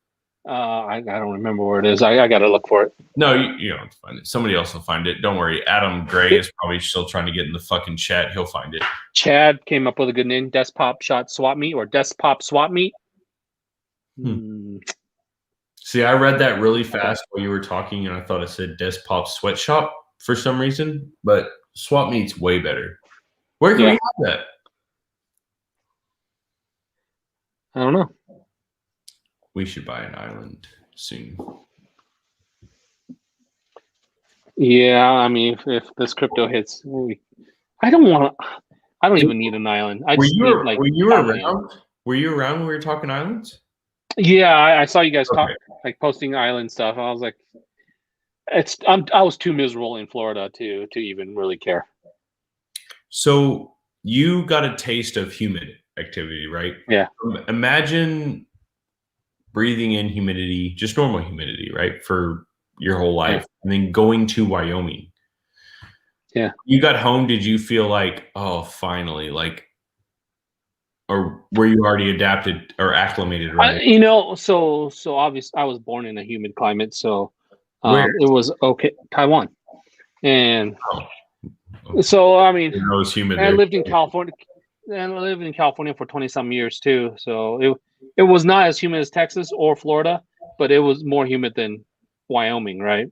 I don't remember where it is. I got to look for it. No, you don't have to find it. Somebody else will find it. Don't worry. Adam Gray is probably still trying to get in the fucking chat. He'll find it. Chad came up with a good name: Desktop Shot Swap Meet, or Desktop Swap Meet. See, I read that really fast while you were talking, and I thought it said Desktop Sweatshop for some reason, but Swap Meet's way better. Where can we have that? I don't know. We should buy an island soon. Yeah, I mean, if this crypto hits, I don't even need an island. Were you around? Were you around when we were talking islands? Yeah, I saw you guys posting island stuff. I was like, I was too miserable in Florida to even really care. So you got a taste of humid activity, right? Yeah. Imagine breathing in humidity, just normal humidity, right, for your whole life, and then going to Wyoming. Yeah. You got home, did you feel like, oh, finally, like, or were you already adapted or acclimated? Right? So obviously I was born in a humid climate, so it was okay. Taiwan, and so I mean, it was humid. I lived in California. And I lived in California for 20-some years too. So it was not as humid as Texas or Florida, but it was more humid than Wyoming, right?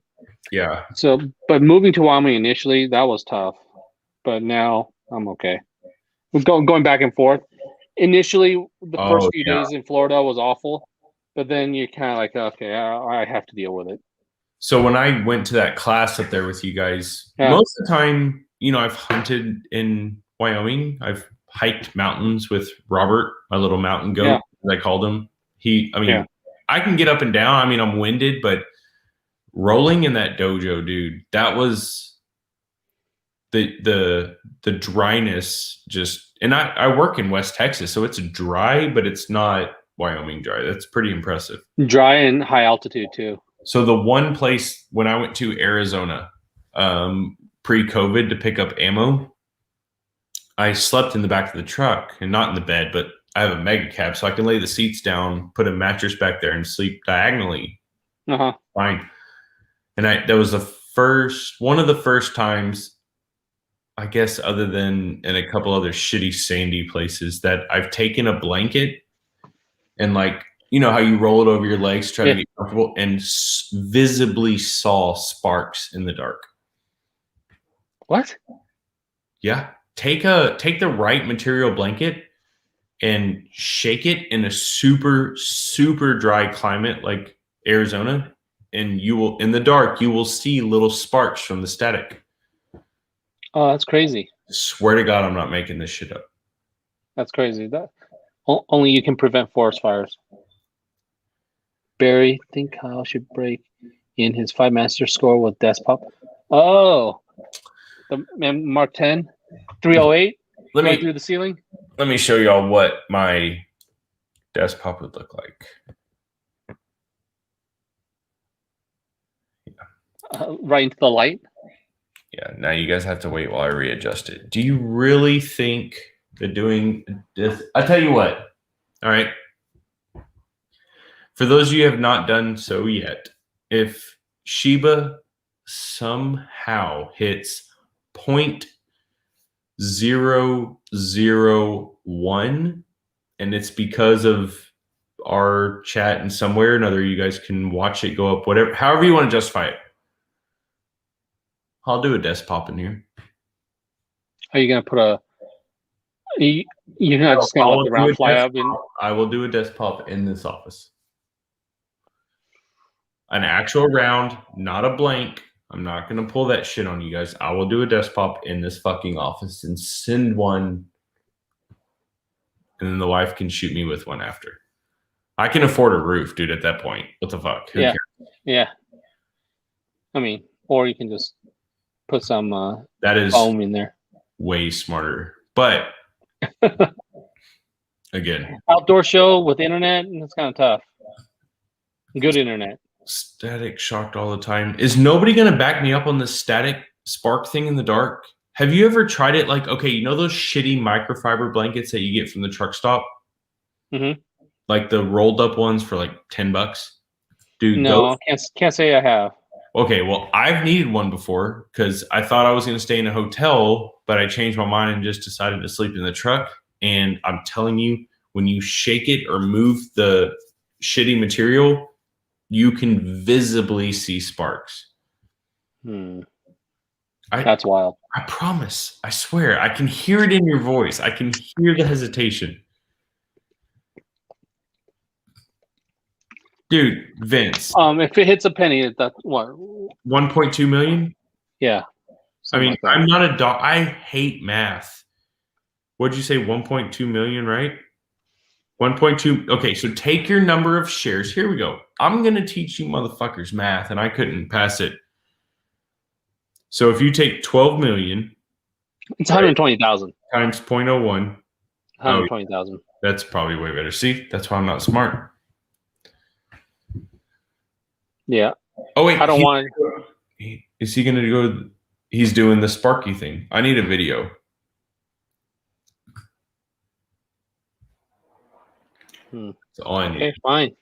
Yeah. So, but moving to Wyoming initially, that was tough. But now I'm okay. Going back and forth. Initially, the first few days in Florida was awful. But then you're kind of like, okay, I have to deal with it. So when I went to that class up there with you guys, Yeah, most of the time, I've hunted in Wyoming. I've hiked mountains with Robert, my little mountain goat, yeah, as I called him. yeah. I can get up and down. I mean, I'm winded, but rolling in that dojo, dude, that was the dryness just, and I work in West Texas, so it's dry, but it's not Wyoming dry. That's pretty impressive. Dry and high altitude too. So the one place when I went to Arizona, pre-COVID to pick up ammo, I slept in the back of the truck and not in the bed, but I have a mega cab, so I can lay the seats down, put a mattress back there, and sleep diagonally. Uh-huh. Fine. And that was one of the first times, I guess, other than in a couple other shitty sandy places, that I've taken a blanket and, like, how you roll it over your legs, try to get comfortable, and visibly saw sparks in the dark. What? Yeah. Take the right material blanket and shake it in a super, super dry climate like Arizona, and in the dark, you will see little sparks from the static. Oh, that's crazy. Swear to God, I'm not making this shit up. That's crazy. That only you can prevent forest fires. Barry think Kyle should break in his 5 master score with Despop. Oh, the Mark 10, 308 going through the ceiling. Let me show y'all what my Despop would look like. Right into the light. Yeah, now you guys have to wait while I readjust it. Do you really think that doing this? I tell you what. All right. For those of you who have not done so yet, if Shiba somehow hits 0.001, and it's because of our chat, and somewhere or another you guys can watch it go up, whatever, however you want to justify it, I'll do a desk pop in here. Are you gonna put you're not just gonna let the round fly up? I will do a desk pop in this office. An actual round, not a blank. I'm not going to pull that shit on you guys. I will do a desk pop in this fucking office and send one, and then the wife can shoot me with one after. I can afford a roof, dude, at that point. What the fuck? Who Yeah. cares? Yeah. I mean, or you can just put some that is foam in there. Way smarter. But again, outdoor show with internet, it's kind of tough. Good internet. Static shocked all the time. Is nobody going to back me up on this static spark thing in the dark? Have you ever tried it? Like, okay, those shitty microfiber blankets that you get from the truck stop? Mm-hmm. Like the rolled up ones for like $10? Dude, no, can't say I have. Okay, well, I've needed one before because I thought I was going to stay in a hotel, but I changed my mind and just decided to sleep in the truck. And I'm telling you, when you shake it or move the shitty material, you can visibly see sparks. That's wild. I promise. I swear. I can hear it in your voice. I can hear the hesitation. Dude, Vince. If it hits a penny, that's what? 1.2 million? Yeah. I mean, like I'm not a dog. I hate math. What'd you say? 1.2 million, right? 1.2. Okay, so take your number of shares. Here we go. I'm going to teach you motherfuckers math, and I couldn't pass it. So if you take 12 million. It's 120,000. Times 0.01. 120,000. That's probably way better. See, that's why I'm not smart. Yeah. Oh, wait. I don't want. Is he going to go? He's doing the Sparky thing. I need a video. That's all I need. Okay, fine.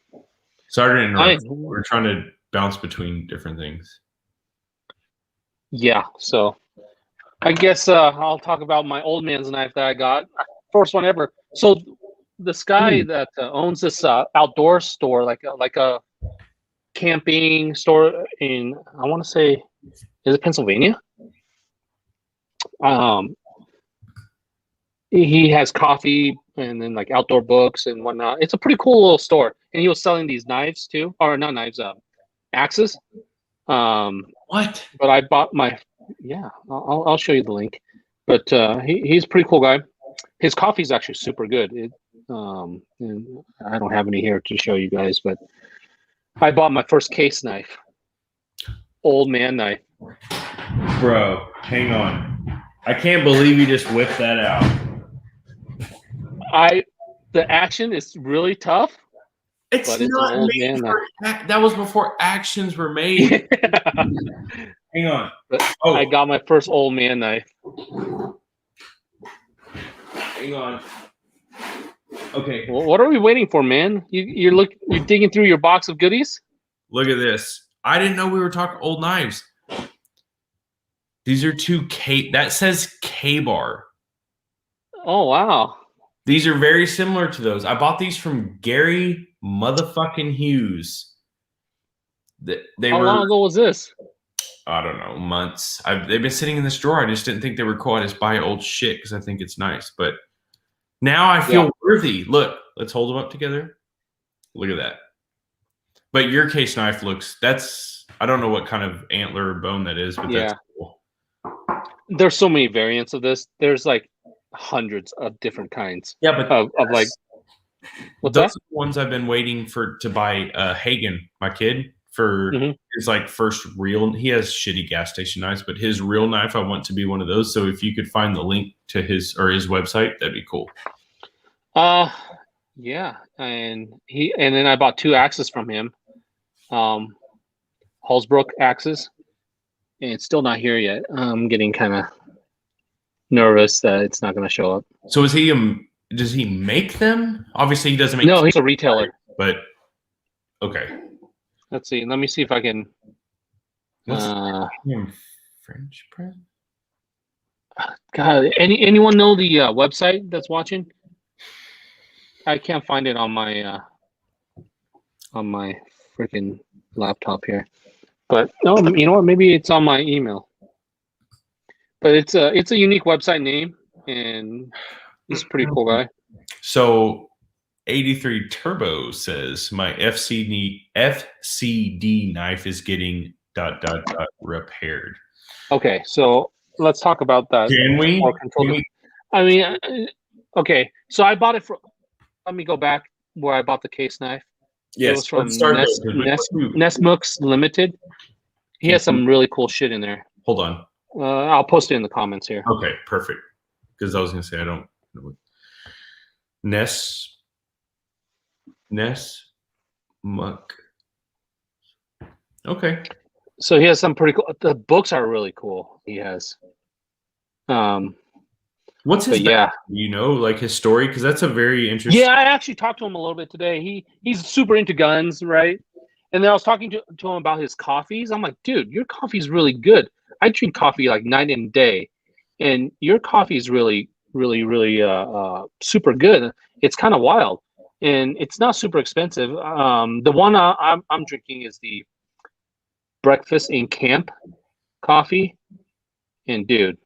Sorry to interrupt. We're trying to bounce between different things. Yeah, so I guess I'll talk about my old man's knife that I got. First one ever. So this guy that owns this outdoor store, like a camping store in, I want to say, is it Pennsylvania? He has coffee and then like outdoor books and whatnot. It's a pretty cool little store. and he was selling these knives too, or not knives, axes. What? But I bought my, yeah, I'll show you the link. But he's a pretty cool guy. His coffee is actually super good. And I don't have any here to show you guys, but I bought my first case knife, old man knife. Bro, hang on. I can't believe you just whipped that out. The action is really tough. It's but it's not an old made man for, that was before actions were made. Hang on. But I got my first old man knife. Hang on. Okay. Well, what are we waiting for, man? You're digging through your box of goodies? Look at this. I didn't know we were talking old knives. These are two that says K-Bar. Oh, wow. These are very similar to those. I bought these from Gary motherfucking Hughes. How long ago was this? I don't know, months. They've been sitting in this drawer. I just didn't think they were cool. I just buy old shit because I think it's nice. But now I feel worthy. Look, let's hold them up together. Look at that. But your case knife I don't know what kind of antler or bone that is, but that's cool. There's so many variants of this. There's like hundreds of different kinds. Yeah, but of like those are the ones I've been waiting to buy. Hagen, my kid, for his like first real. He has shitty gas station knives, but his real knife, I want to be one of those. So if you could find the link to his website, that'd be cool. Yeah, and then I bought 2 axes from him, Halsbrook axes, and it's still not here yet. I'm getting kind of nervous that it's not going to show up. So does he make them? Obviously, he doesn't make. No, he's a retailer. But okay. Let's see. Let me see if I can. What's French press? God, anyone know the website that's watching? I can't find it on my freaking laptop here. But no, you know what? Maybe it's on my email. But it's a unique website name, and he's a pretty cool guy. So 83 Turbo says my FCD knife is getting ... repaired. Okay, so let's talk about that. Can we? I mean, okay. So I bought it from. Let me go back where I bought the case knife. Yes, it was from Nesmooks Limited. He has some really cool shit in there. Hold on. I'll post it in the comments here. Okay, perfect. Because I was going to say I don't know. Muck. Okay. So he has some pretty cool. The books are really cool. He has. What's his? Yeah. You know, like his story, because that's a very interesting. Yeah, I actually talked to him a little bit today. He's super into guns, right? And then I was talking to him about his coffees. I'm like, dude, your coffee's really good. I drink coffee like night and day, and your coffee is really, really, really super good. It's kind of wild, and it's not super expensive. The one I'm drinking is the Breakfast in Camp coffee, and dude,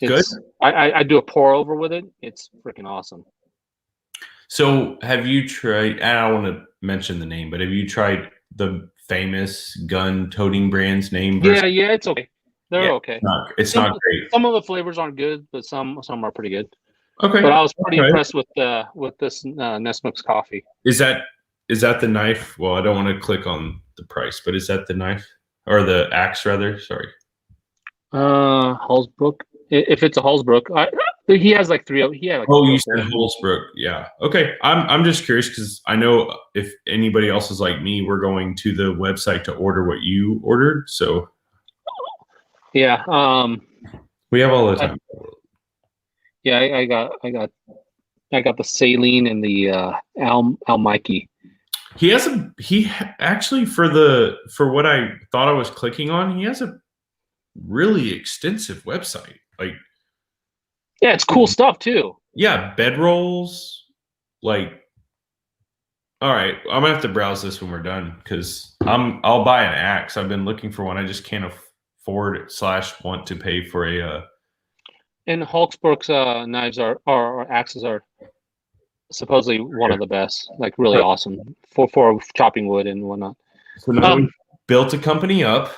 it's good. I do a pour over with it. It's freaking awesome. So have you tried, and I don't want to mention the name, but have you tried the famous gun toting brand's name? Yeah, it's okay. They're okay. It's not great. Some of the flavors aren't good, but some are pretty good. Okay. But I was pretty impressed with this Nesmooks coffee. Is that the knife? Well, I don't want to click on the price, but is that the knife or the axe rather? Sorry. Halsbrook. If it's a Halsbrook, he has like 3. He had like. Oh, you said Halsbrook. Yeah. Okay. I'm just curious because I know if anybody else is like me, we're going to the website to order what you ordered. So. Yeah. We have all the time. Yeah, I got the saline and the Almike. He actually for what I thought I was clicking on, he has a really extensive website. Like, yeah, it's cool stuff too. Yeah, bedrolls. Like, all right, I'm gonna have to browse this when we're done because I'll buy an axe. I've been looking for one. I just can't afford / want to pay for a. And Halsbrook's knives are axes are supposedly one of the best, like really awesome for chopping wood and whatnot. So now we built a company up.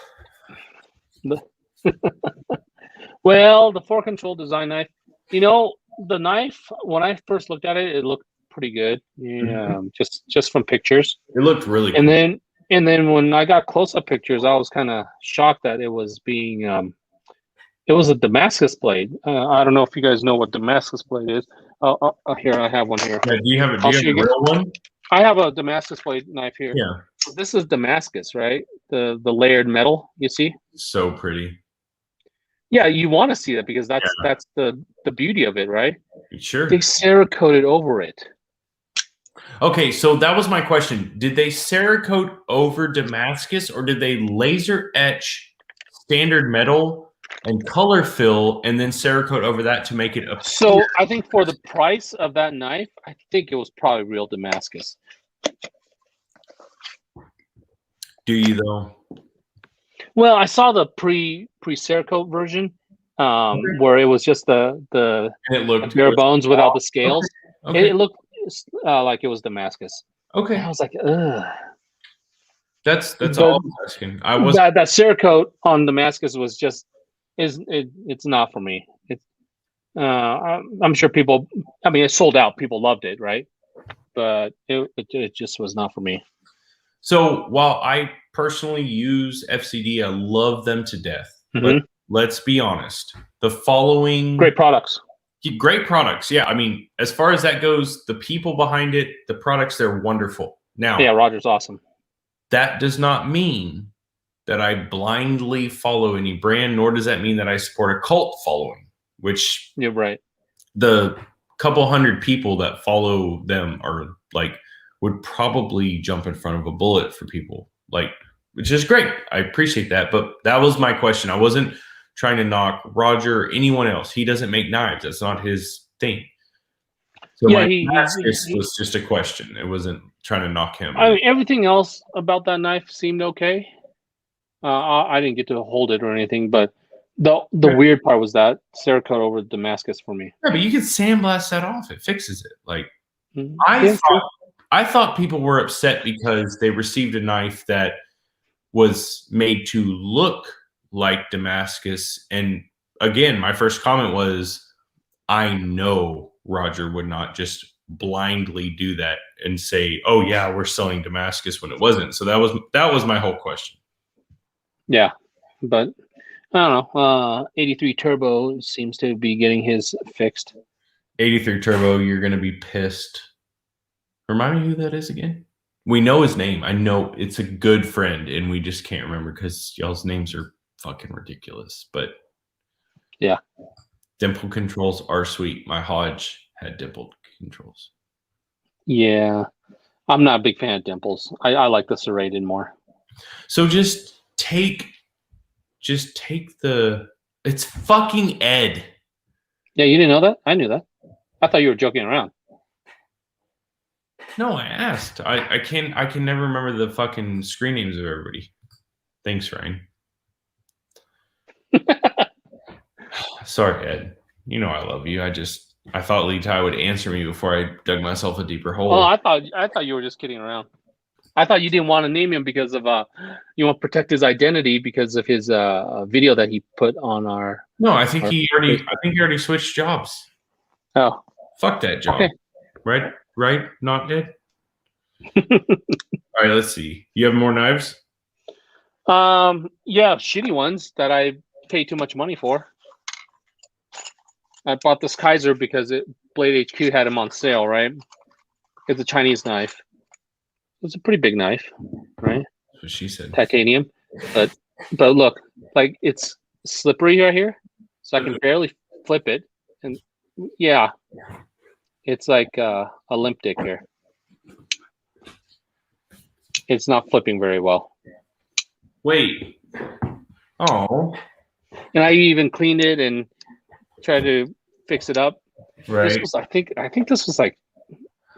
Well, the 4-control design knife, the knife, when I first looked at it, it looked pretty good. Yeah, just from pictures. It looked really cool. And then when I got close-up pictures, I was kind of shocked that it was being it was a Damascus blade. I don't know if you guys know what Damascus blade is. Here, I have one here. Yeah, do you have a real one? I have a Damascus blade knife here. Yeah. This is Damascus, right? The layered metal, you see? So pretty. Yeah, you want to see that because that's the beauty of it, right? Sure. They Cerakoted over it. Okay, so that was my question. Did they Cerakote over Damascus, or did they laser etch standard metal and color fill and then Cerakote over that to make it appear? So I think for the price of that knife, I think it was probably real Damascus. Do you though? Well, I saw the pre Cerakote version, where it was just the bare bones without the scales. Okay. It looked like it was Damascus. Okay. And I was like, ugh. That's all I'm asking. I was that Cerakote on Damascus was just it's not for me. It's I'm sure people. I mean, it sold out. People loved it, right? But it just was not for me. So while I personally use FCD, I love them to death. Mm-hmm. Let's be honest. The following great products. Yeah, I mean, as far as that goes, the people behind it, the products, they're wonderful. Now, yeah, Roger's awesome. That does not mean that I blindly follow any brand, nor does that mean that I support a cult following, which you're right. The couple hundred people that follow them are like would probably jump in front of a bullet for people, like, which is great. I appreciate that. But that was my question. I wasn't trying to knock Roger or anyone else. He doesn't make knives. That's not his thing. So yeah, this was just a question. It wasn't trying to knock him. I mean, everything else about that knife seemed okay. I didn't get to hold it or anything, but the weird part was that Cerakote over Damascus for me. Yeah, but you can sandblast that off. It fixes it. Like I thought people were upset because they received a knife that was made to look like Damascus. And again, my first comment was, I know Roger would not just blindly do that and say, "Oh yeah, we're selling Damascus," when it wasn't. So that was my whole question. Yeah, but I don't know. 83 Turbo seems to be getting his fixed. 83 Turbo, you're gonna be pissed. Remind me who that is again. We know his name. I know it's a good friend, and we just can't remember because y'all's names are fucking ridiculous. But yeah, dimple controls are sweet. My Hodge had dimpled controls. Yeah, I'm not a big fan of dimples. I like the serrated more. So just take the. It's fucking Ed. Yeah, you didn't know that? I knew that. I thought you were joking around. No, I asked. I can never remember the fucking screen names of everybody. Thanks, Ryan. Sorry, Ed. You know I love you. I thought Lee Tai would answer me before I dug myself a deeper hole. Oh, I thought you were just kidding around. I thought you didn't want to name him because of you want to protect his identity because of his video that he put on our. No, I think he already switched jobs. Oh, fuck that job. Okay. Right? Not Ed. All right, let's see. You have more knives? Yeah, shitty ones that I pay too much money for. I bought this Kaiser because Blade HQ had him on sale, right? It's a Chinese knife. It's a pretty big knife, right? That's what she said. Titanium. But look, like it's slippery right here, so I can barely flip it. And yeah, it's like a limp dick here. It's not flipping very well. Wait. Oh. And I even cleaned it and tried to fix it up. Right. This was, I think this was like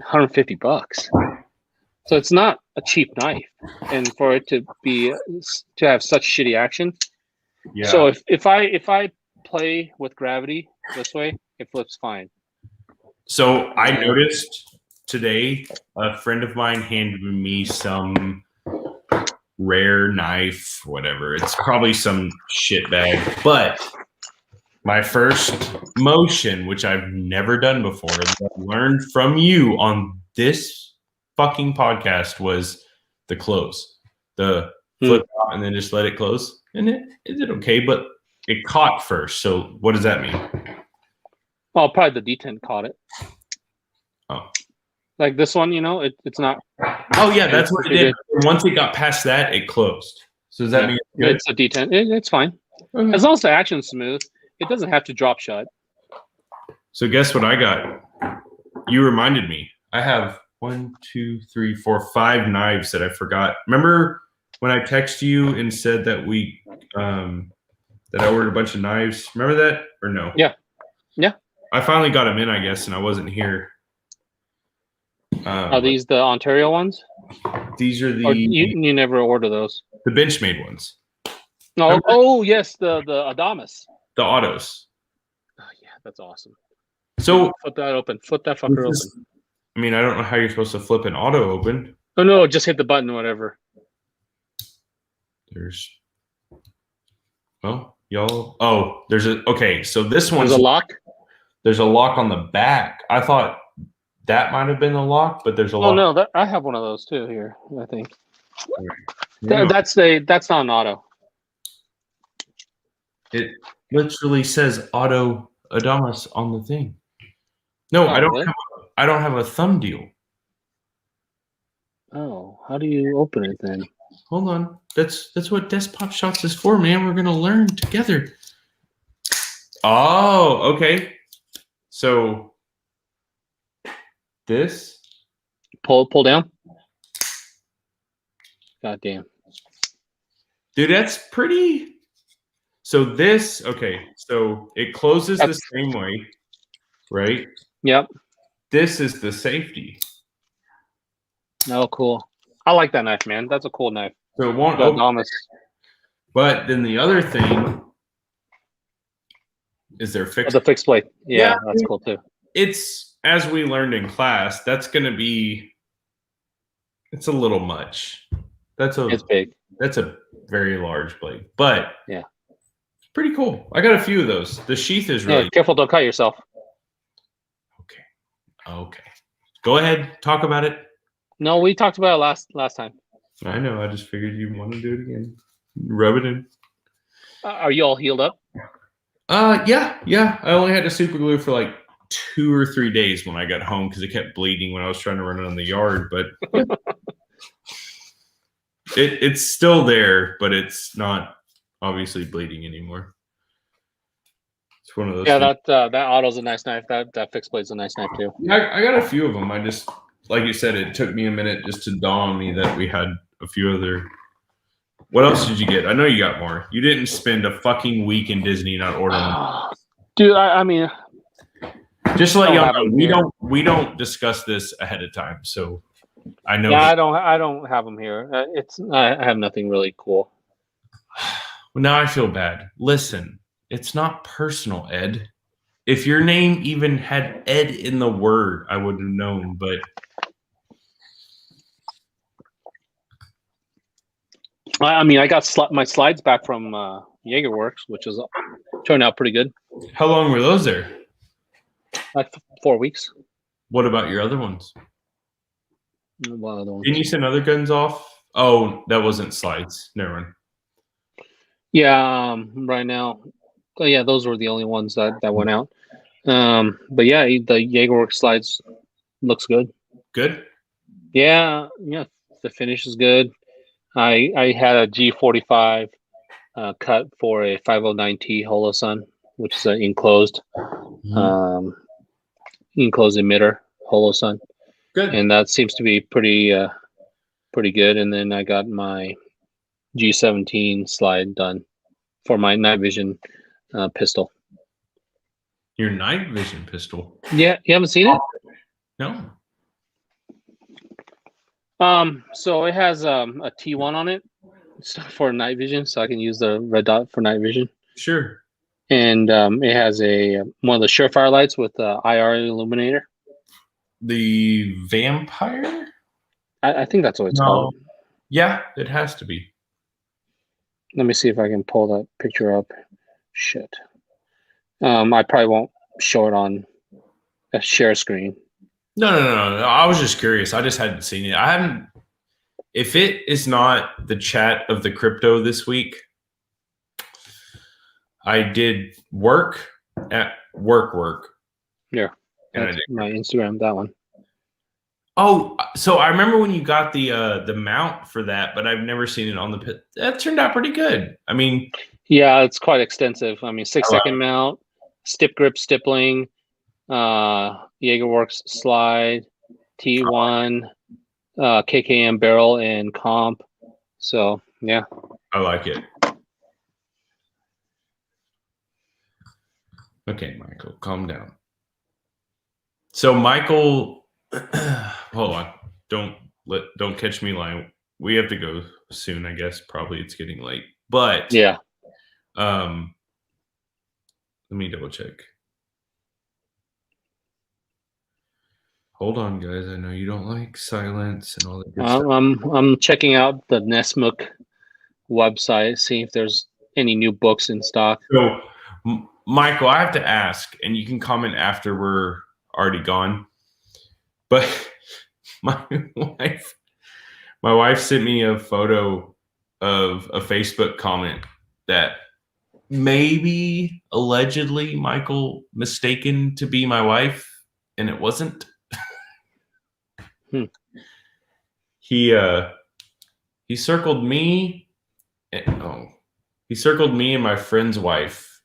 $150. So it's not a cheap knife, and for it to have such shitty action. Yeah. So if I play with gravity this way, it flips fine. So I noticed today, a friend of mine handed me some rare knife, whatever. It's probably some shit bag. But my first motion, which I've never done before, that I learned from you on this fucking podcast, was the close. The flip out and then just let it close. And it did okay, but it caught first. So what does that mean? Well, probably the detent caught it. Oh. Like this one, it's not. Oh, yeah, that's what it did. Once it got past that, it closed. So does that mean it's good? It's a detent. It's fine. Okay. As long as the action's smooth, it doesn't have to drop shut. So guess what I got? You reminded me. I have 1, 2, 3, 4, 5 knives that I forgot. Remember when I texted you and said that that I ordered a bunch of knives? Remember that or no? Yeah. I finally got them in, I guess, and I wasn't here. Are these the Ontario ones? These are the. Or you never order those. The Benchmade ones. No. Remember? Oh yes, the Adamas. The autos. Oh yeah, that's awesome. So flip that open. Flip that fucker open. I mean, I don't know how you're supposed to flip an auto open. Oh no, just hit the button, whatever. There's. Well, y'all. Oh, there's a. Okay, so this one's a lock. There's a lock on the back. I thought that might have been the lock, but there's a lock. Oh no, I have one of those too here. I think. Yeah. That's not an auto. It literally says Auto Adamas on the thing. No, I don't. Really? I don't have a thumb deal. Oh, how do you open it then? Hold on. That's what Desktop Shots is for, man. We're gonna learn together. Oh, okay. So this pull down. God damn. Dude, that's pretty. So this, okay. So it closes the same way, right? Yep. This is the safety. Oh, cool. I like that knife, man. That's a cool knife. So it won't open. But then the other thing is their fixed. The fixed plate. Yeah, that's cool too. It's, as we learned in class, that's going to be. It's a little much. It's big. That's a very large blade, but yeah, it's pretty cool. I got a few of those. The sheath is really careful, don't cut yourself. Okay. Go ahead, talk about it. No, we talked about it last time. I know. I just figured you want to do it again. Rub it in. Are you all healed up? Yeah. I only had to super glue for like 2 or 3 days when I got home because it kept bleeding when I was trying to run it on the yard. But it's still there, but it's not obviously bleeding anymore. It's one of those. Yeah, things. that auto's a nice knife. That fixed blade's a nice knife too. I got a few of them. I just, like you said, it took me a minute just to dawn on me that we had a few other. What else did you get? I know you got more. You didn't spend a fucking week in Disney not ordering. Dude, I mean, just to let y'all know, we don't discuss this ahead of time. So I know. Yeah, I don't have them here. I have nothing really cool. Well, now I feel bad. Listen, it's not personal, Ed. If your name even had Ed in the word, I would have known. But I mean, I got my slides back from JagerWorks, which is turned out pretty good. How long were those there? Like 4 weeks. What about your other ones? What other ones? Didn't you send other guns off? Oh, that wasn't slides. Never mind. Yeah, right now. Oh, yeah, those were the only ones that went out. But yeah, the JagerWorks slides looks good. Good? Yeah, the finish is good. I had a G45 cut for a 509T Holosun, which is an enclosed emitter Holosun. Good. And that seems to be pretty good. And then I got my G17 slide done for my night vision pistol. Your night vision pistol? Yeah, you haven't seen it? No. So it has a T1 on it for night vision, so I can use the red dot for night vision. Sure. And it has one of the Surefire lights with IR illuminator. The vampire? I think that's what it's No. called. Yeah, it has to be. Let me see if I can pull that picture up. Shit. I probably won't show it on a share screen. No. I was just curious. I just hadn't seen it. I haven't. If it is not the chat of the crypto this week, I did work at work. Here, And I that's did. my Instagram. That one. Oh, so I remember when you got the mount for that, but I've never seen it on the pit. That turned out pretty good. I mean, Yeah, it's quite extensive. I mean, I 6-second mount, stip grip stippling, Jaegerworks slide, T1, KKM barrel, and comp. So yeah. like it. Okay, Michael, calm down. So Michael, hold on. Don't catch me lying. We have to go soon, I guess. Probably it's getting late. But Yeah. let me double check. Hold on, guys. I know you don't like silence and all that good stuff. I'm checking out the Nesmuk website, see if there's any new books in stock. So, Michael, I have to ask, and you can comment after we're already gone. But my wife sent me a photo of a Facebook comment that maybe allegedly Michael mistaken to be my wife, and it wasn't. He circled me. He circled me and my friend's wife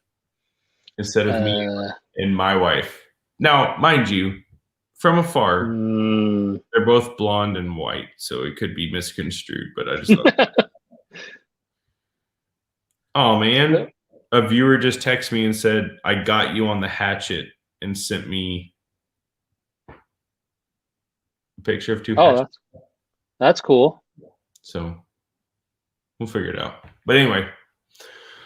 instead of me and my wife. Now, mind you, from afar, they're both blonde and white, so it could be misconstrued. But I just thought, oh man, a viewer just texted me and said, "I got you on the hatchet," and sent me a picture of two hatchets. That's cool. So we'll figure it out. But anyway,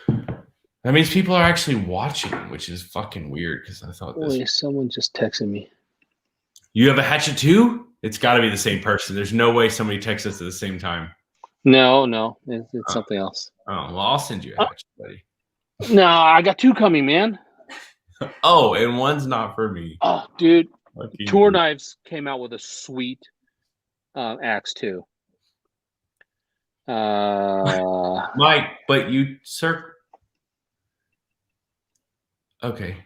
that means people are actually watching, which is fucking weird because I thought this. Wait, someone just texted me. You have a hatchet too? It's got to be the same person. There's no way somebody texts us at the same time. No, it's something else. Oh, well, I'll send you a hatchet, buddy. No, I got two coming, man. Oh, and one's not for me. Oh, dude. Lucky Tour dude. Knives came out with a sweet axe too. Mike, but you, sir. Okay.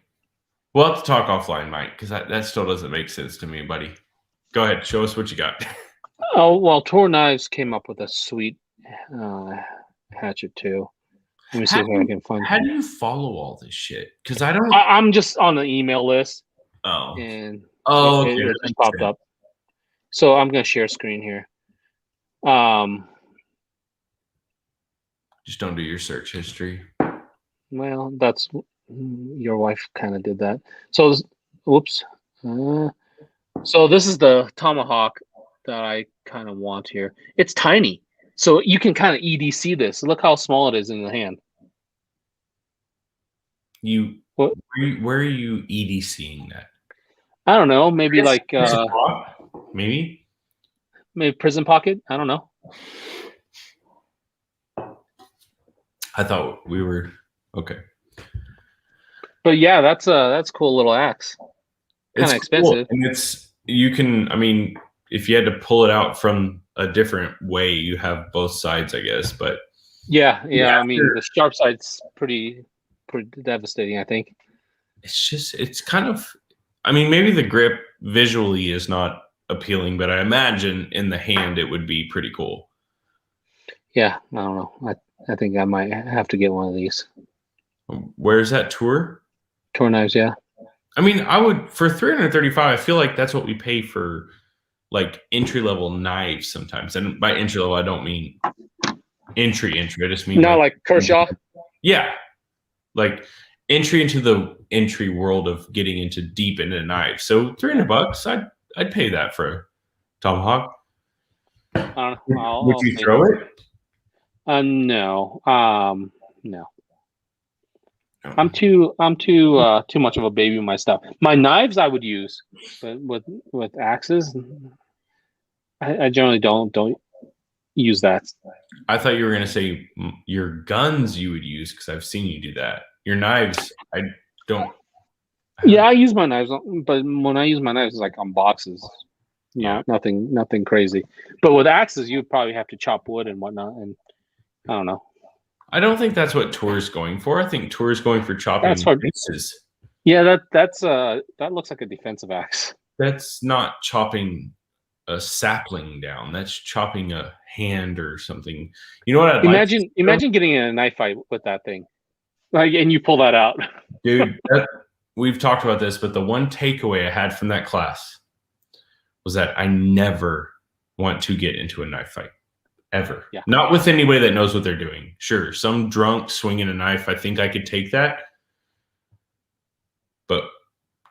We'll have to talk offline, Mike, because that still doesn't make sense to me, buddy. Go ahead. Show us what you got. Oh, well, Tour Knives came up with a sweet hatchet too. Let me see if I can find. How do you follow all this shit? Because I don't. I'm just on the email list. Oh. And okay. it just popped up. So I'm gonna share screen here. Just don't do your search history. Well, that's your wife kind of did that. So, oops. So this is the tomahawk that I kind of want here. It's tiny, so you can kind of EDC this. Look how small it is in the hand. What? Where are you EDCing that? I don't know. Maybe like maybe prison pocket. I don't know. I thought we were okay. But yeah, that's a cool little axe. Kind of expensive. Cool. And you can. I mean, if you had to pull it out from a different way, you have both sides, I guess. But yeah. I mean, the sharp side's pretty devastating, I think. It's kind of. I mean, maybe the grip visually is not appealing, but I imagine in the hand it would be pretty cool. Yeah, I don't know. I think I might have to get one of these. Where's that Tour Knives? Yeah. I mean, I would for $335. I feel like that's what we pay for, like entry level knives sometimes. And by entry level, I don't mean entry. I just mean not like Kershaw. Yeah, like entry into the entry world of getting into deep into knives. So $300, I'd pay that for a tomahawk. Would you throw it? No. No. I'm too much of a baby with my stuff. My knives I would use, but with axes, I generally don't use that. I thought you were going to say your guns you would use because I've seen you do that. Your knives, I don't. Yeah, I use my knives, but when I use my knives, it's like on boxes, Yeah. nothing crazy. But with axes, you probably have to chop wood and whatnot, and I don't know. I don't think that's what Tour's going for. I think Tour's going for That's chopping hard. pieces. Yeah, that looks like a defensive axe. That's not chopping a sapling down. That's chopping a hand or something. You know what I'd like to see, Imagine getting in a knife fight with that thing, like, and you pull that out. dude? We've talked about this, but the one takeaway I had from that class was that I never want to get into a knife fight. Ever. Yeah. Not with anybody that knows what they're doing. Sure, some drunk swinging a knife, I think I could take that. But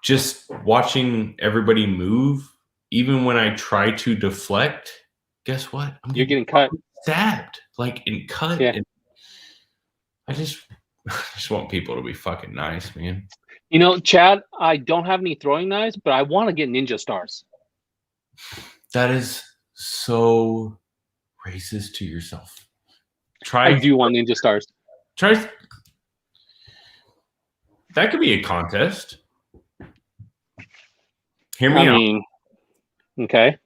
just watching everybody move, even when I try to deflect, guess what? You're getting cut. Stabbed, like, and cut. Yeah. And I just want people to be fucking nice, man. You know, Chad, I don't have any throwing knives, but I want to get ninja stars. That is so racist to yourself. I do want ninja stars. Try. That could be a contest. Hear me out. Okay.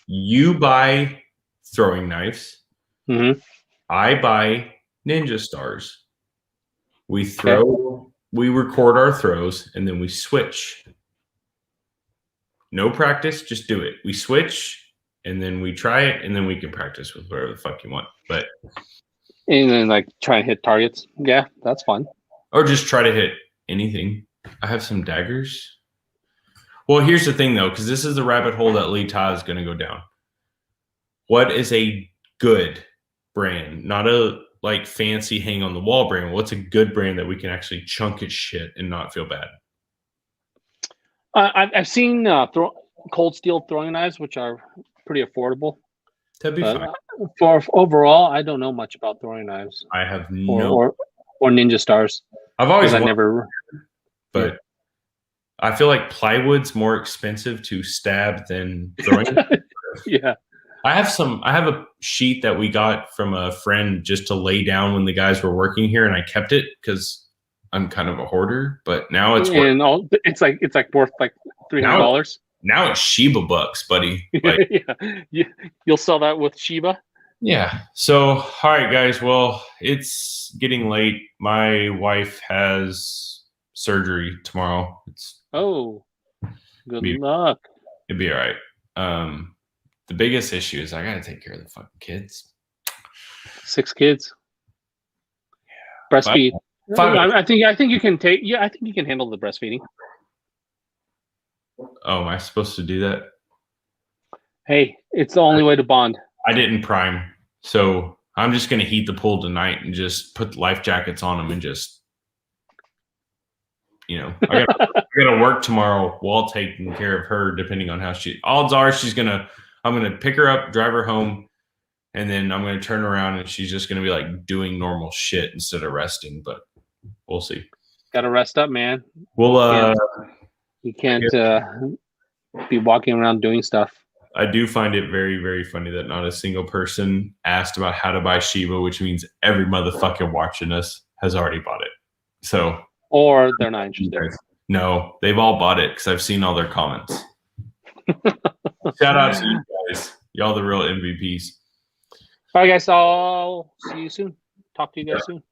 You buy throwing knives. Mm-hmm. I buy ninja stars. We throw. We record our throws, and then we switch. No practice, just do it. We switch, and then we try it, and then we can practice with whatever the fuck you want. But and then like try and hit targets. Yeah, that's fun. Or just try to hit anything. I have some daggers. Well, here's the thing, though, because this is the rabbit hole that Lee Ta is going to go down. What is a good brand? Not a like fancy hang on the wall brand. What's a good brand that we can actually chunk its shit and not feel bad? I've seen cold steel throwing knives, which are pretty affordable. That'd be fine. For overall, I don't know much about throwing knives. I have or ninja stars. I've always never. But yeah. I feel like plywood's more expensive to stab than throwing. Yeah. I have a sheet that we got from a friend just to lay down when the guys were working here, and I kept it because I'm kind of a hoarder. But now it's worth like $300. Now it's Shiba bucks, buddy. Like, yeah. You'll sell that with Shiba? Yeah. So, all right, guys. Well, it's getting late. My wife has surgery tomorrow. Good luck. It'd be all right. The biggest issue is I got to take care of the fucking kids. 6 kids. Yeah. Breastfeed. I think you can take. Yeah, I think you can handle the breastfeeding. Oh, am I supposed to do that? Hey, it's the only way to bond. I didn't prime, so I'm just gonna heat the pool tonight and just put life jackets on them and just, I gotta work tomorrow while taking care of her. Depending on how odds are I'm gonna pick her up, drive her home, and then I'm gonna turn around and she's just gonna be like doing normal shit instead of resting. But we'll see. Gotta rest up, man. You can't be walking around doing stuff. I do find it very, very funny that not a single person asked about how to buy Shiba, which means every motherfucker watching us has already bought it. So, or they're not interested. No, they've all bought it because I've seen all their comments. Shout out to you guys. Y'all the real MVPs. All right, guys. I'll see you soon. Talk to you guys soon.